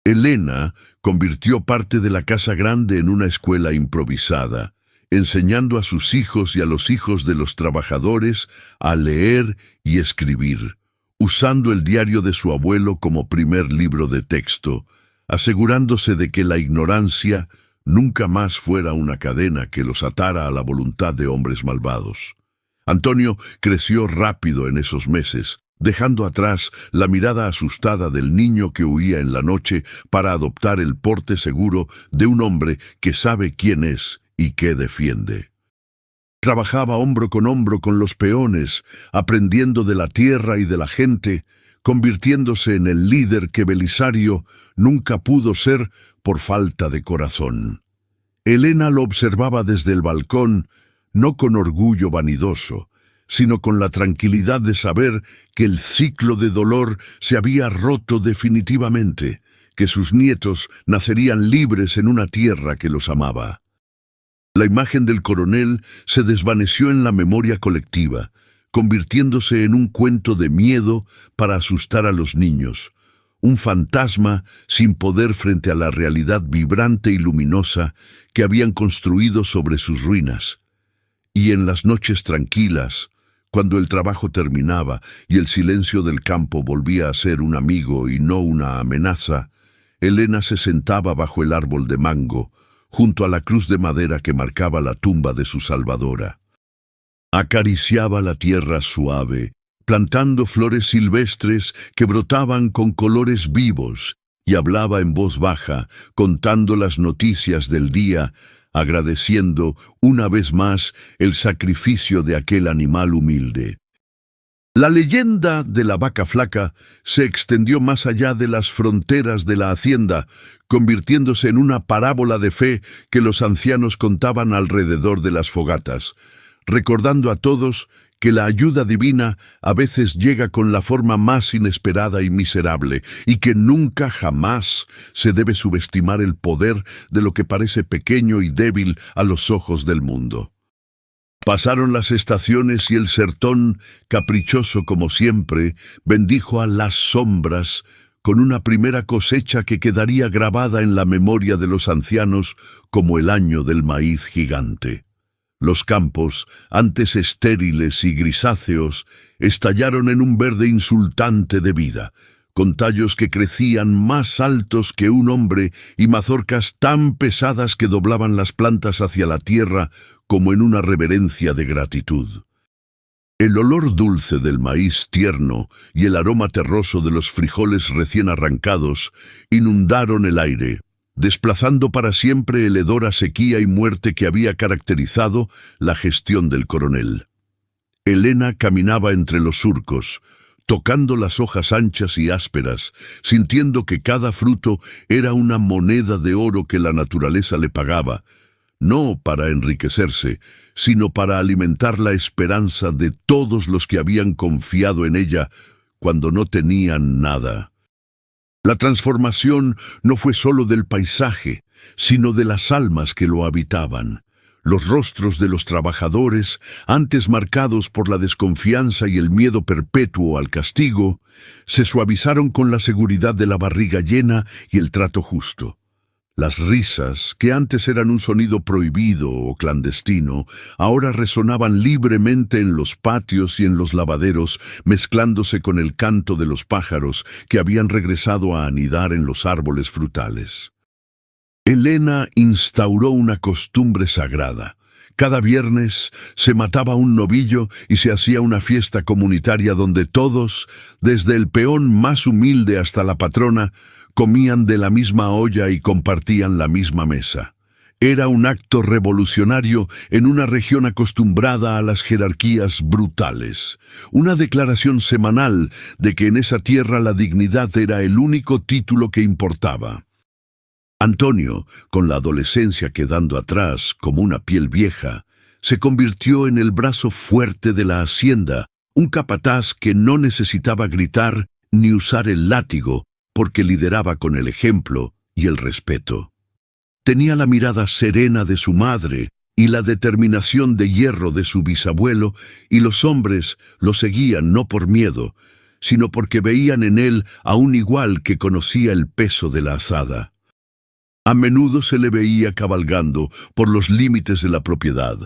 Elena convirtió parte de la casa grande en una escuela improvisada, enseñando a sus hijos y a los hijos de los trabajadores a leer y escribir, usando el diario de su abuelo como primer libro de texto, asegurándose de que la ignorancia nunca más fuera una cadena que los atara a la voluntad de hombres malvados. Antonio creció rápido en esos meses, dejando atrás la mirada asustada del niño que huía en la noche para adoptar el porte seguro de un hombre que sabe quién es y qué defiende. Trabajaba hombro con los peones, aprendiendo de la tierra y de la gente, convirtiéndose en el líder que Belisario nunca pudo ser por falta de corazón. Helena lo observaba desde el balcón, no con orgullo vanidoso, sino con la tranquilidad de saber que el ciclo de dolor se había roto definitivamente, que sus nietos nacerían libres en una tierra que los amaba. La imagen del coronel se desvaneció en la memoria colectiva, convirtiéndose en un cuento de miedo para asustar a los niños, un fantasma sin poder frente a la realidad vibrante y luminosa que habían construido sobre sus ruinas. Y en las noches tranquilas, cuando el trabajo terminaba y el silencio del campo volvía a ser un amigo y no una amenaza, Helena se sentaba bajo el árbol de mango, junto a la cruz de madera que marcaba la tumba de su salvadora. Acariciaba la tierra suave, plantando flores silvestres que brotaban con colores vivos, y hablaba en voz baja, contando las noticias del día, agradeciendo una vez más el sacrificio de aquel animal humilde. La leyenda de la vaca flaca se extendió más allá de las fronteras de la hacienda, convirtiéndose en una parábola de fe que los ancianos contaban alrededor de las fogatas, recordando a todos que la ayuda divina a veces llega con la forma más inesperada y miserable, y que nunca jamás se debe subestimar el poder de lo que parece pequeño y débil a los ojos del mundo. Pasaron las estaciones y el sertón, caprichoso como siempre, bendijo a las sombras con una primera cosecha que quedaría grabada en la memoria de los ancianos como el año del maíz gigante. Los campos, antes estériles y grisáceos, estallaron en un verde insultante de vida, con tallos que crecían más altos que un hombre y mazorcas tan pesadas que doblaban las plantas hacia la tierra como en una reverencia de gratitud. El olor dulce del maíz tierno y el aroma terroso de los frijoles recién arrancados inundaron el aire, desplazando para siempre el hedor a sequía y muerte que había caracterizado la gestión del coronel. Helena caminaba entre los surcos, tocando las hojas anchas y ásperas, sintiendo que cada fruto era una moneda de oro que la naturaleza le pagaba, no para enriquecerse, sino para alimentar la esperanza de todos los que habían confiado en ella cuando no tenían nada. La transformación no fue solo del paisaje, sino de las almas que lo habitaban. Los rostros de los trabajadores, antes marcados por la desconfianza y el miedo perpetuo al castigo, se suavizaron con la seguridad de la barriga llena y el trato justo. Las risas, que antes eran un sonido prohibido o clandestino, ahora resonaban libremente en los patios y en los lavaderos, mezclándose con el canto de los pájaros que habían regresado a anidar en los árboles frutales. Helena instauró una costumbre sagrada. Cada viernes se mataba un novillo y se hacía una fiesta comunitaria donde todos, desde el peón más humilde hasta la patrona, comían de la misma olla y compartían la misma mesa. Era un acto revolucionario en una región acostumbrada a las jerarquías brutales. Una declaración semanal de que en esa tierra la dignidad era el único título que importaba. Antonio, con la adolescencia quedando atrás como una piel vieja, se convirtió en el brazo fuerte de la hacienda, un capataz que no necesitaba gritar ni usar el látigo, porque lideraba con el ejemplo y el respeto. Tenía la mirada serena de su madre y la determinación de hierro de su bisabuelo, y los hombres lo seguían no por miedo, sino porque veían en él a un igual que conocía el peso de la azada. A menudo se le veía cabalgando por los límites de la propiedad,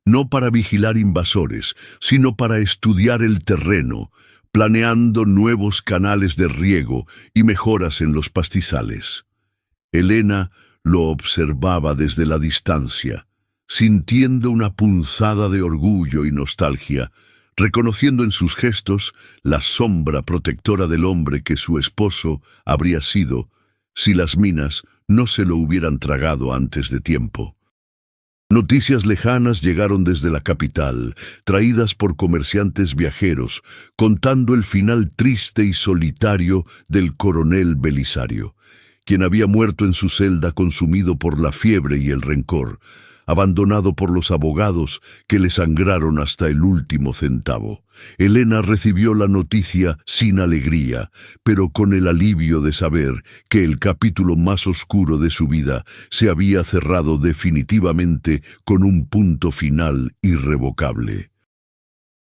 no para vigilar invasores, sino para estudiar el terreno, planeando nuevos canales de riego y mejoras en los pastizales. Elena lo observaba desde la distancia, sintiendo una punzada de orgullo y nostalgia, reconociendo en sus gestos la sombra protectora del hombre que su esposo habría sido si las minas no se lo hubieran tragado antes de tiempo. Noticias lejanas llegaron desde la capital, traídas por comerciantes viajeros, contando el final triste y solitario del coronel Belisario, quien había muerto en su celda consumido por la fiebre y el rencor, abandonado por los abogados que le sangraron hasta el último centavo. Elena recibió la noticia sin alegría, pero con el alivio de saber que el capítulo más oscuro de su vida se había cerrado definitivamente con un punto final irrevocable.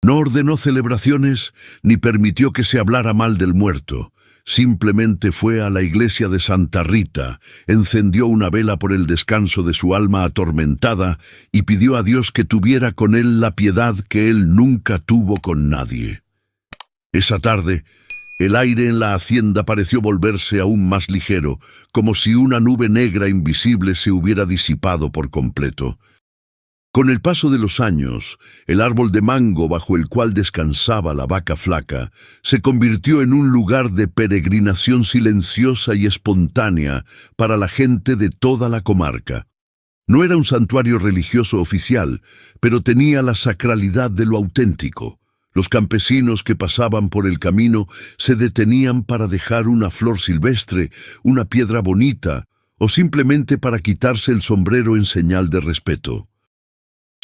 No ordenó celebraciones ni permitió que se hablara mal del muerto. Simplemente fue a la iglesia de Santa Rita, encendió una vela por el descanso de su alma atormentada y pidió a Dios que tuviera con él la piedad que él nunca tuvo con nadie. Esa tarde, el aire en la hacienda pareció volverse aún más ligero, como si una nube negra invisible se hubiera disipado por completo. Con el paso de los años, el árbol de mango bajo el cual descansaba la vaca flaca se convirtió en un lugar de peregrinación silenciosa y espontánea para la gente de toda la comarca. No era un santuario religioso oficial, pero tenía la sacralidad de lo auténtico. Los campesinos que pasaban por el camino se detenían para dejar una flor silvestre, una piedra bonita, o simplemente para quitarse el sombrero en señal de respeto.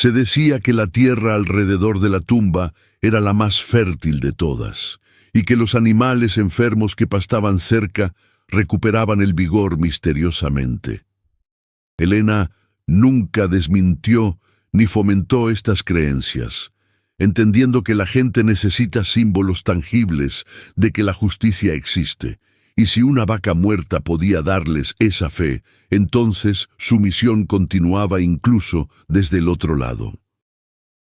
Se decía que la tierra alrededor de la tumba era la más fértil de todas, y que los animales enfermos que pastaban cerca recuperaban el vigor misteriosamente. Elena nunca desmintió ni fomentó estas creencias, entendiendo que la gente necesita símbolos tangibles de que la justicia existe, y si una vaca muerta podía darles esa fe, entonces su misión continuaba incluso desde el otro lado.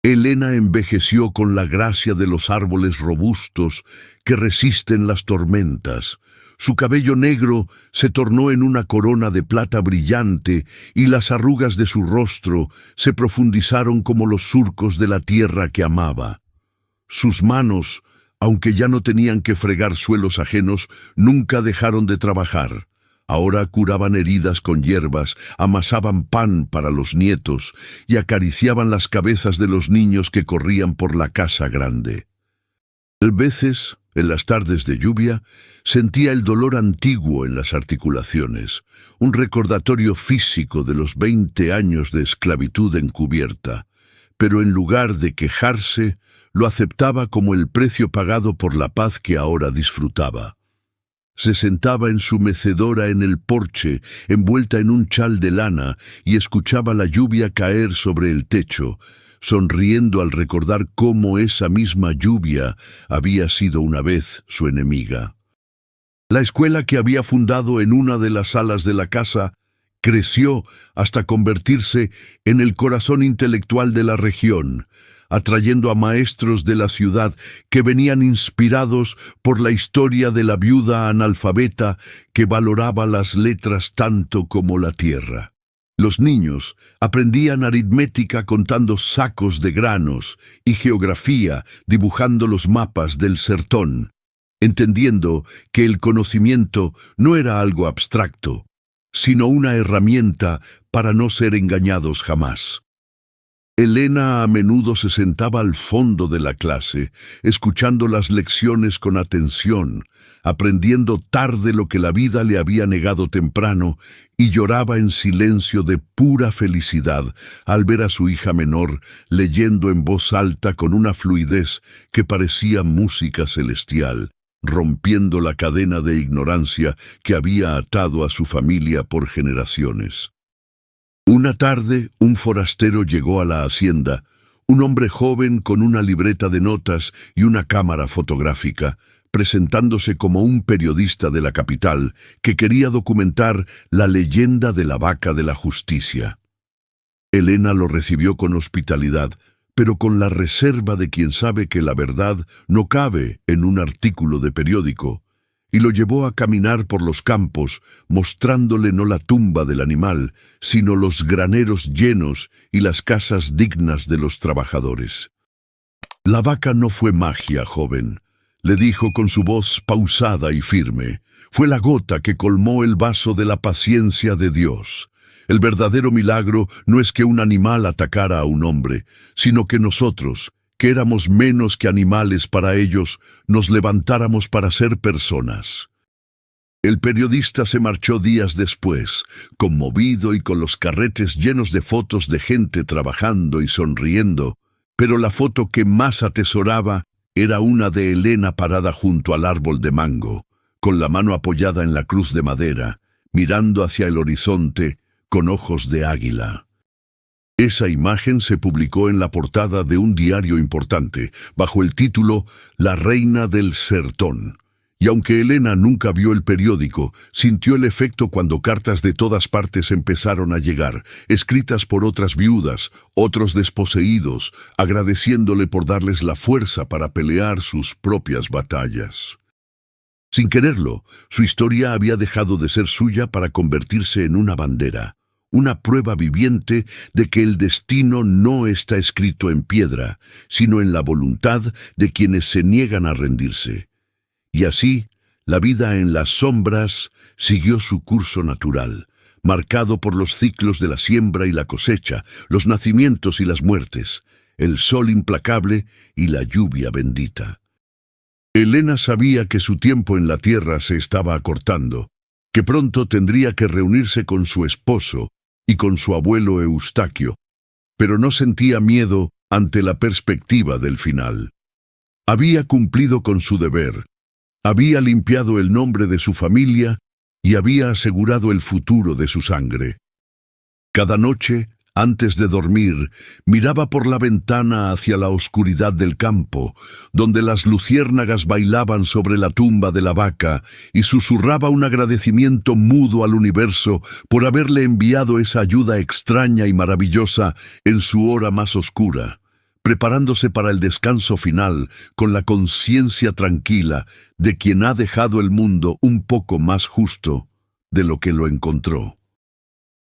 Elena envejeció con la gracia de los árboles robustos que resisten las tormentas. Su cabello negro se tornó en una corona de plata brillante y las arrugas de su rostro se profundizaron como los surcos de la tierra que amaba. Sus manos, aunque ya no tenían que fregar suelos ajenos, nunca dejaron de trabajar. Ahora curaban heridas con hierbas, amasaban pan para los nietos y acariciaban las cabezas de los niños que corrían por la casa grande. A veces, en las tardes de lluvia, sentía el dolor antiguo en las articulaciones, un recordatorio físico de los 20 años de esclavitud encubierta, pero en lugar de quejarse, lo aceptaba como el precio pagado por la paz que ahora disfrutaba. Se sentaba en su mecedora en el porche, envuelta en un chal de lana, y escuchaba la lluvia caer sobre el techo, sonriendo al recordar cómo esa misma lluvia había sido una vez su enemiga. La escuela que había fundado en una de las salas de la casa creció hasta convertirse en el corazón intelectual de la región, atrayendo a maestros de la ciudad que venían inspirados por la historia de la viuda analfabeta que valoraba las letras tanto como la tierra. Los niños aprendían aritmética contando sacos de granos y geografía dibujando los mapas del sertón, entendiendo que el conocimiento no era algo abstracto, sino una herramienta para no ser engañados jamás. Elena a menudo se sentaba al fondo de la clase, escuchando las lecciones con atención, aprendiendo tarde lo que la vida le había negado temprano, y lloraba en silencio de pura felicidad al ver a su hija menor leyendo en voz alta con una fluidez que parecía música celestial, rompiendo la cadena de ignorancia que había atado a su familia por generaciones. Una tarde, un forastero llegó a la hacienda, un hombre joven con una libreta de notas y una cámara fotográfica, presentándose como un periodista de la capital que quería documentar la leyenda de la vaca de la justicia. Elena lo recibió con hospitalidad, pero con la reserva de quien sabe que la verdad no cabe en un artículo de periódico, y lo llevó a caminar por los campos, mostrándole no la tumba del animal, sino los graneros llenos y las casas dignas de los trabajadores. «La vaca no fue magia, joven», le dijo con su voz pausada y firme. «Fue la gota que colmó el vaso de la paciencia de Dios. El verdadero milagro no es que un animal atacara a un hombre, sino que nosotros, que éramos menos que animales para ellos, nos levantáramos para ser personas». El periodista se marchó días después, conmovido y con los carretes llenos de fotos de gente trabajando y sonriendo, pero la foto que más atesoraba era una de Elena parada junto al árbol de mango, con la mano apoyada en la cruz de madera, mirando hacia el horizonte con ojos de águila. Esa imagen se publicó en la portada de un diario importante, bajo el título «La reina del sertón». Y aunque Elena nunca vio el periódico, sintió el efecto cuando cartas de todas partes empezaron a llegar, escritas por otras viudas, otros desposeídos, agradeciéndole por darles la fuerza para pelear sus propias batallas. Sin quererlo, su historia había dejado de ser suya para convertirse en una bandera, una prueba viviente de que el destino no está escrito en piedra, sino en la voluntad de quienes se niegan a rendirse. Y así, la vida en las sombras siguió su curso natural, marcado por los ciclos de la siembra y la cosecha, los nacimientos y las muertes, el sol implacable y la lluvia bendita. Elena sabía que su tiempo en la tierra se estaba acortando, que pronto tendría que reunirse con su esposo y con su abuelo Eustaquio, pero no sentía miedo ante la perspectiva del final. Había cumplido con su deber. Había limpiado el nombre de su familia y había asegurado el futuro de su sangre. Cada noche, antes de dormir, miraba por la ventana hacia la oscuridad del campo, donde las luciérnagas bailaban sobre la tumba de la vaca, y susurraba un agradecimiento mudo al universo por haberle enviado esa ayuda extraña y maravillosa en su hora más oscura, preparándose para el descanso final con la conciencia tranquila de quien ha dejado el mundo un poco más justo de lo que lo encontró.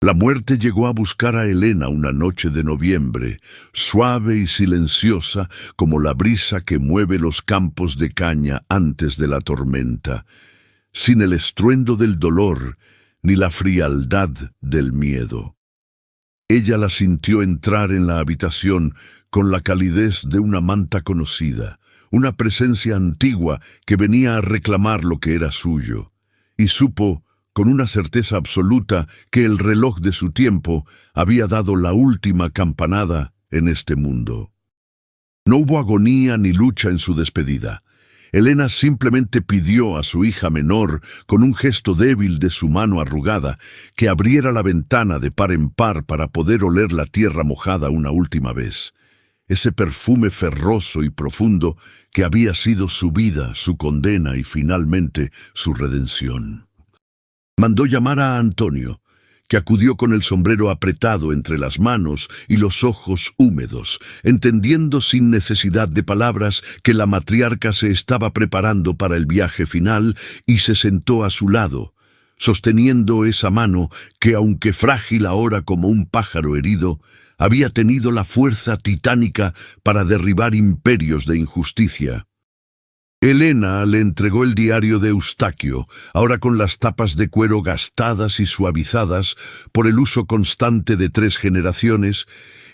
La muerte llegó a buscar a Elena una noche de noviembre, suave y silenciosa como la brisa que mueve los campos de caña antes de la tormenta, sin el estruendo del dolor ni la frialdad del miedo. Ella la sintió entrar en la habitación con la calidez de una manta conocida, una presencia antigua que venía a reclamar lo que era suyo, y supo, con una certeza absoluta, que el reloj de su tiempo había dado la última campanada en este mundo. No hubo agonía ni lucha en su despedida. Elena simplemente pidió a su hija menor, con un gesto débil de su mano arrugada, que abriera la ventana de par en par para poder oler la tierra mojada una última vez. Ese perfume ferroso y profundo que había sido su vida, su condena y finalmente su redención. Mandó llamar a Antonio, que acudió con el sombrero apretado entre las manos y los ojos húmedos, entendiendo sin necesidad de palabras que la matriarca se estaba preparando para el viaje final, y se sentó a su lado, sosteniendo esa mano que, aunque frágil ahora como un pájaro herido, había tenido la fuerza titánica para derribar imperios de injusticia. Elena le entregó el diario de Eustaquio, ahora con las tapas de cuero gastadas y suavizadas por el uso constante de 3 generaciones,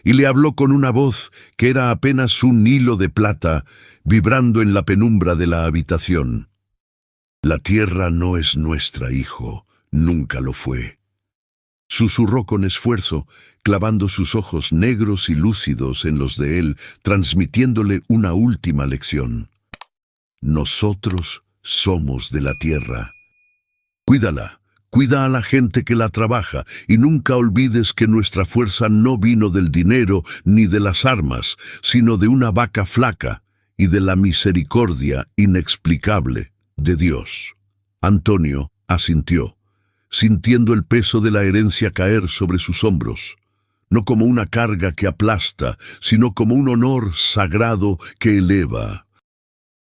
y le habló con una voz que era apenas un hilo de plata, vibrando en la penumbra de la habitación. «La tierra no es nuestra, hijo, nunca lo fue», susurró con esfuerzo, clavando sus ojos negros y lúcidos en los de él, transmitiéndole una última lección. «Nosotros somos de la tierra. Cuídala, cuida a la gente que la trabaja, y nunca olvides que nuestra fuerza no vino del dinero ni de las armas, sino de una vaca flaca y de la misericordia inexplicable de Dios». Antonio asintió, sintiendo el peso de la herencia caer sobre sus hombros. no como una carga que aplasta, sino como un honor sagrado que eleva.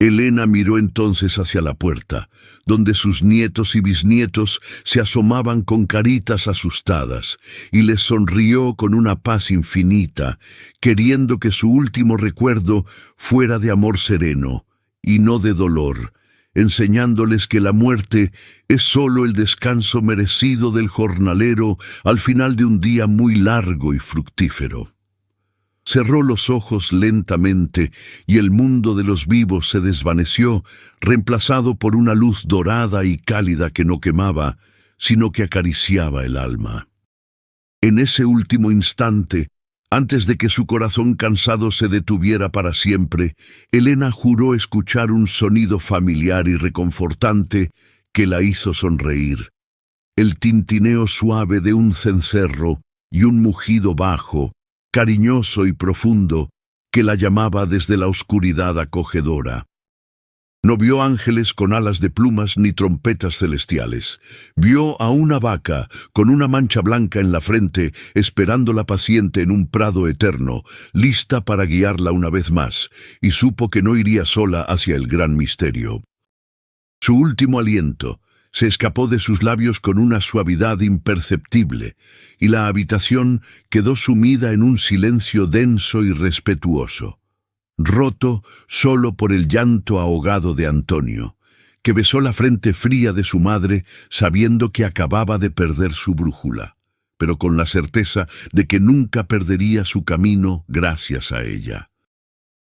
Elena miró entonces hacia la puerta, donde sus nietos y bisnietos se asomaban con caritas asustadas, y les sonrió con una paz infinita, queriendo que su último recuerdo fuera de amor sereno, y no de dolor, enseñándoles que la muerte es sólo el descanso merecido del jornalero al final de un día muy largo y fructífero. Cerró los ojos lentamente y el mundo de los vivos se desvaneció, reemplazado por una luz dorada y cálida que no quemaba, sino que acariciaba el alma. En ese último instante, antes de que su corazón cansado se detuviera para siempre, Elena juró escuchar un sonido familiar y reconfortante que la hizo sonreír. El tintineo suave de un cencerro y un mugido bajo, cariñoso y profundo, que la llamaba desde la oscuridad acogedora. No vio ángeles con alas de plumas ni trompetas celestiales. Vio a una vaca con una mancha blanca en la frente, esperándola paciente en un prado eterno, lista para guiarla una vez más, y supo que no iría sola hacia el gran misterio. Su último aliento se escapó de sus labios con una suavidad imperceptible, y la habitación quedó sumida en un silencio denso y respetuoso, roto solo por el llanto ahogado de Antonio, que besó la frente fría de su madre sabiendo que acababa de perder su brújula, pero con la certeza de que nunca perdería su camino gracias a ella.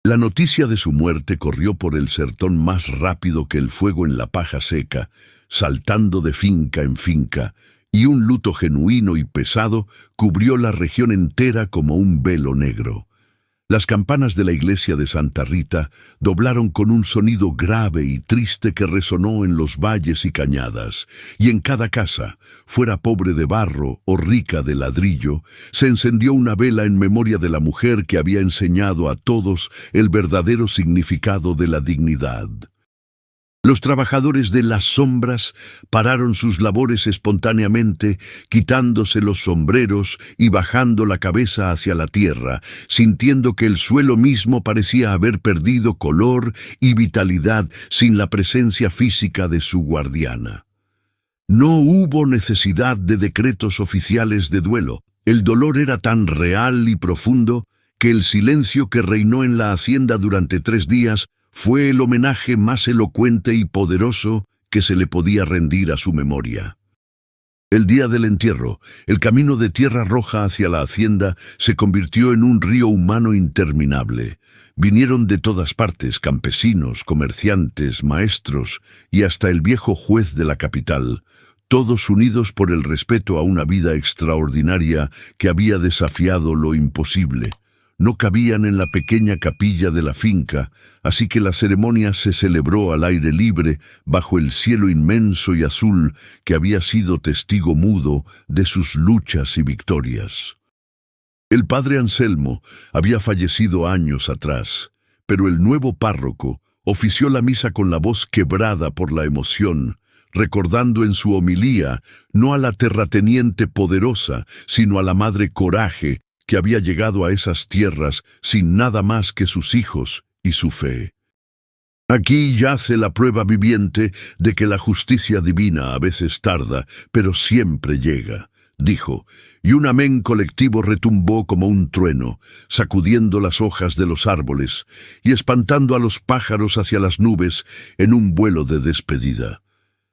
La noticia de su muerte corrió por el sertón más rápido que el fuego en la paja seca, saltando de finca en finca, y un luto genuino y pesado cubrió la región entera como un velo negro. Las campanas de la iglesia de Santa Rita doblaron con un sonido grave y triste que resonó en los valles y cañadas, y en cada casa, fuera pobre de barro o rica de ladrillo, se encendió una vela en memoria de la mujer que había enseñado a todos el verdadero significado de la dignidad. Los trabajadores de las sombras pararon sus labores espontáneamente, quitándose los sombreros y bajando la cabeza hacia la tierra, sintiendo que el suelo mismo parecía haber perdido color y vitalidad sin la presencia física de su guardiana. No hubo necesidad de decretos oficiales de duelo. El dolor era tan real y profundo que el silencio que reinó en la hacienda durante 3 días fue el homenaje más elocuente y poderoso que se le podía rendir a su memoria. El día del entierro, el camino de Tierra Roja hacia la hacienda se convirtió en un río humano interminable. Vinieron de todas partes campesinos, comerciantes, maestros y hasta el viejo juez de la capital, todos unidos por el respeto a una vida extraordinaria que había desafiado lo imposible. No cabían en la pequeña capilla de la finca, así que la ceremonia se celebró al aire libre, bajo el cielo inmenso y azul que había sido testigo mudo de sus luchas y victorias. El padre Anselmo había fallecido años atrás, pero el nuevo párroco ofició la misa con la voz quebrada por la emoción, recordando en su homilía no a la terrateniente poderosa, sino a la madre Coraje, que había llegado a esas tierras sin nada más que sus hijos y su fe. Aquí yace la prueba viviente de que la justicia divina a veces tarda, pero siempre llega, dijo, y un amén colectivo retumbó como un trueno, sacudiendo las hojas de los árboles y espantando a los pájaros hacia las nubes en un vuelo de despedida.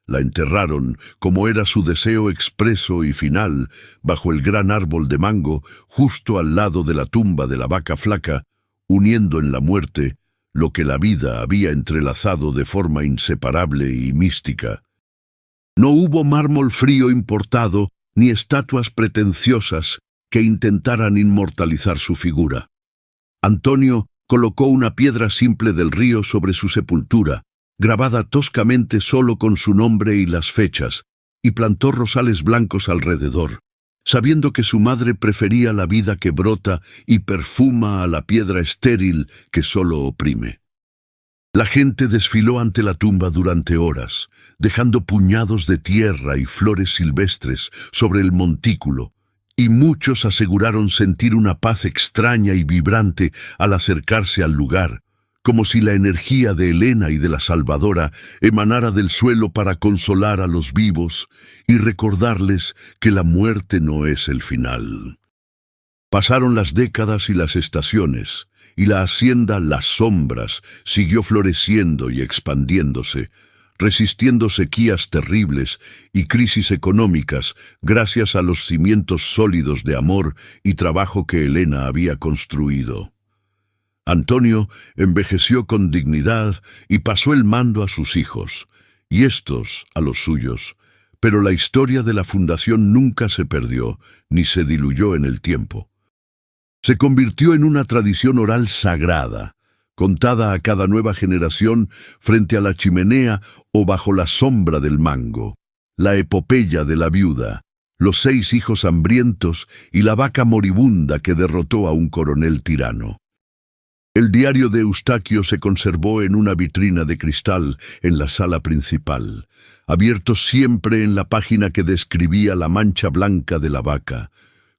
La enterraron, como era su deseo expreso y final, bajo el gran árbol de mango, justo al lado de la tumba de la vaca flaca, uniendo en la muerte lo que la vida había entrelazado de forma inseparable y mística. No hubo mármol frío importado, ni estatuas pretenciosas que intentaran inmortalizar su figura. Antonio colocó una piedra simple del río sobre su sepultura, grabada toscamente solo con su nombre y las fechas, y plantó rosales blancos alrededor, sabiendo que su madre prefería la vida que brota y perfuma a la piedra estéril que solo oprime. La gente desfiló ante la tumba durante horas, dejando puñados de tierra y flores silvestres sobre el montículo, y muchos aseguraron sentir una paz extraña y vibrante al acercarse al lugar, como si la energía de Helena y de la Salvadora emanara del suelo para consolar a los vivos y recordarles que la muerte no es el final. Pasaron las décadas y las estaciones, y la hacienda Las Sombras siguió floreciendo y expandiéndose, resistiendo sequías terribles y crisis económicas gracias a los cimientos sólidos de amor y trabajo que Helena había construido. Antonio envejeció con dignidad y pasó el mando a sus hijos, y estos a los suyos, pero la historia de la fundación nunca se perdió ni se diluyó en el tiempo. Se convirtió en una tradición oral sagrada, contada a cada nueva generación frente a la chimenea o bajo la sombra del mango, la epopeya de la viuda, los 6 hijos hambrientos y la vaca moribunda que derrotó a un coronel tirano. El diario de Eustaquio se conservó en una vitrina de cristal en la sala principal, abierto siempre en la página que describía la mancha blanca de la vaca,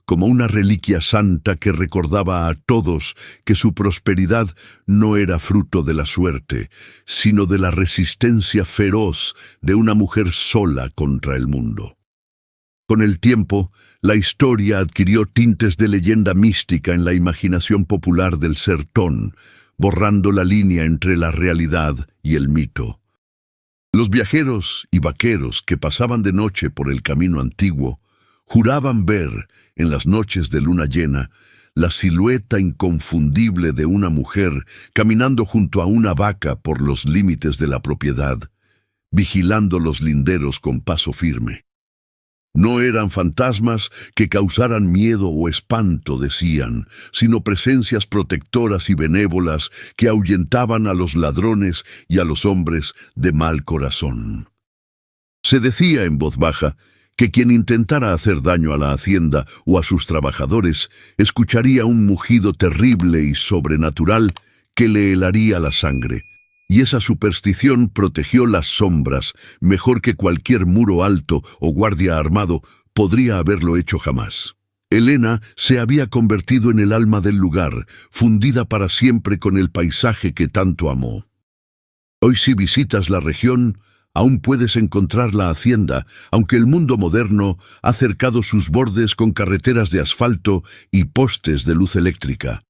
como una reliquia santa que recordaba a todos que su prosperidad no era fruto de la suerte, sino de la resistencia feroz de una mujer sola contra el mundo. Con el tiempo, la historia adquirió tintes de leyenda mística en la imaginación popular del sertón, borrando la línea entre la realidad y el mito. Los viajeros y vaqueros que pasaban de noche por el camino antiguo juraban ver, en las noches de luna llena, la silueta inconfundible de una mujer caminando junto a una vaca por los límites de la propiedad, vigilando los linderos con paso firme. No eran fantasmas que causaran miedo o espanto, decían, sino presencias protectoras y benévolas que ahuyentaban a los ladrones y a los hombres de mal corazón. Se decía en voz baja que quien intentara hacer daño a la hacienda o a sus trabajadores escucharía un mugido terrible y sobrenatural que le helaría la sangre. Y esa superstición protegió Las Sombras mejor que cualquier muro alto o guardia armado podría haberlo hecho jamás. Helena se había convertido en el alma del lugar, fundida para siempre con el paisaje que tanto amó. Hoy, si visitas la región, aún puedes encontrar la hacienda, aunque el mundo moderno ha cercado sus bordes con carreteras de asfalto y postes de luz eléctrica.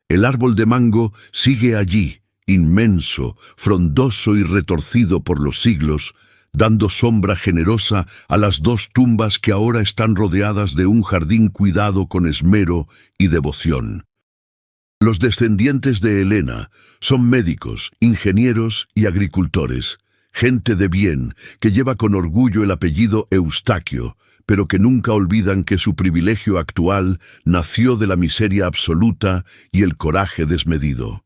El árbol de mango sigue allí, inmenso, frondoso y retorcido por los siglos, dando sombra generosa a las 2 tumbas que ahora están rodeadas de un jardín cuidado con esmero y devoción. Los descendientes de Helena son médicos, ingenieros y agricultores, gente de bien que lleva con orgullo el apellido Eustaquio, pero que nunca olvidan que su privilegio actual nació de la miseria absoluta y el coraje desmedido.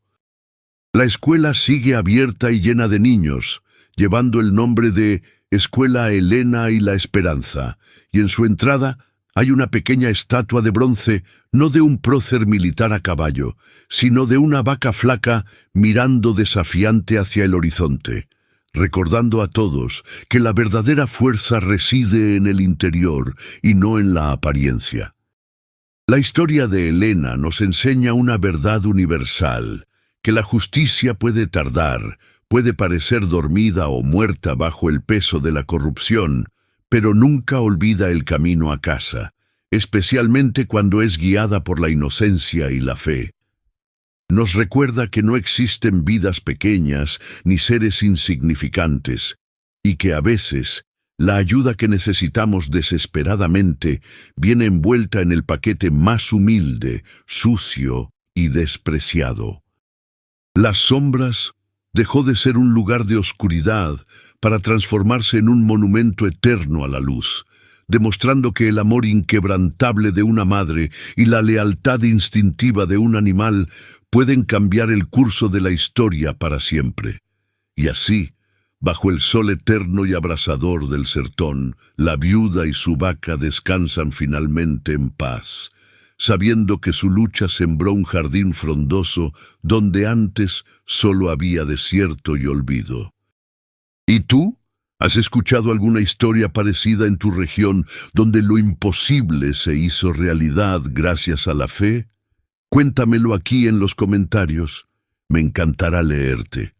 La escuela sigue abierta y llena de niños, llevando el nombre de Escuela Helena y la Esperanza, y en su entrada hay una pequeña estatua de bronce, no de un prócer militar a caballo, sino de una vaca flaca mirando desafiante hacia el horizonte, recordando a todos que la verdadera fuerza reside en el interior y no en la apariencia. La historia de Helena nos enseña una verdad universal, que la justicia puede tardar, puede parecer dormida o muerta bajo el peso de la corrupción, pero nunca olvida el camino a casa, especialmente cuando es guiada por la inocencia y la fe. Nos recuerda que no existen vidas pequeñas ni seres insignificantes, y que a veces la ayuda que necesitamos desesperadamente viene envuelta en el paquete más humilde, sucio y despreciado. Las Sombras dejó de ser un lugar de oscuridad para transformarse en un monumento eterno a la luz, demostrando que el amor inquebrantable de una madre y la lealtad instintiva de un animal pueden cambiar el curso de la historia para siempre. Y así, bajo el sol eterno y abrasador del sertón, la viuda y su vaca descansan finalmente en paz, sabiendo que su lucha sembró un jardín frondoso donde antes solo había desierto y olvido. ¿Y tú? ¿Has escuchado alguna historia parecida en tu región donde lo imposible se hizo realidad gracias a la fe? Cuéntamelo aquí en los comentarios. Me encantará leerte.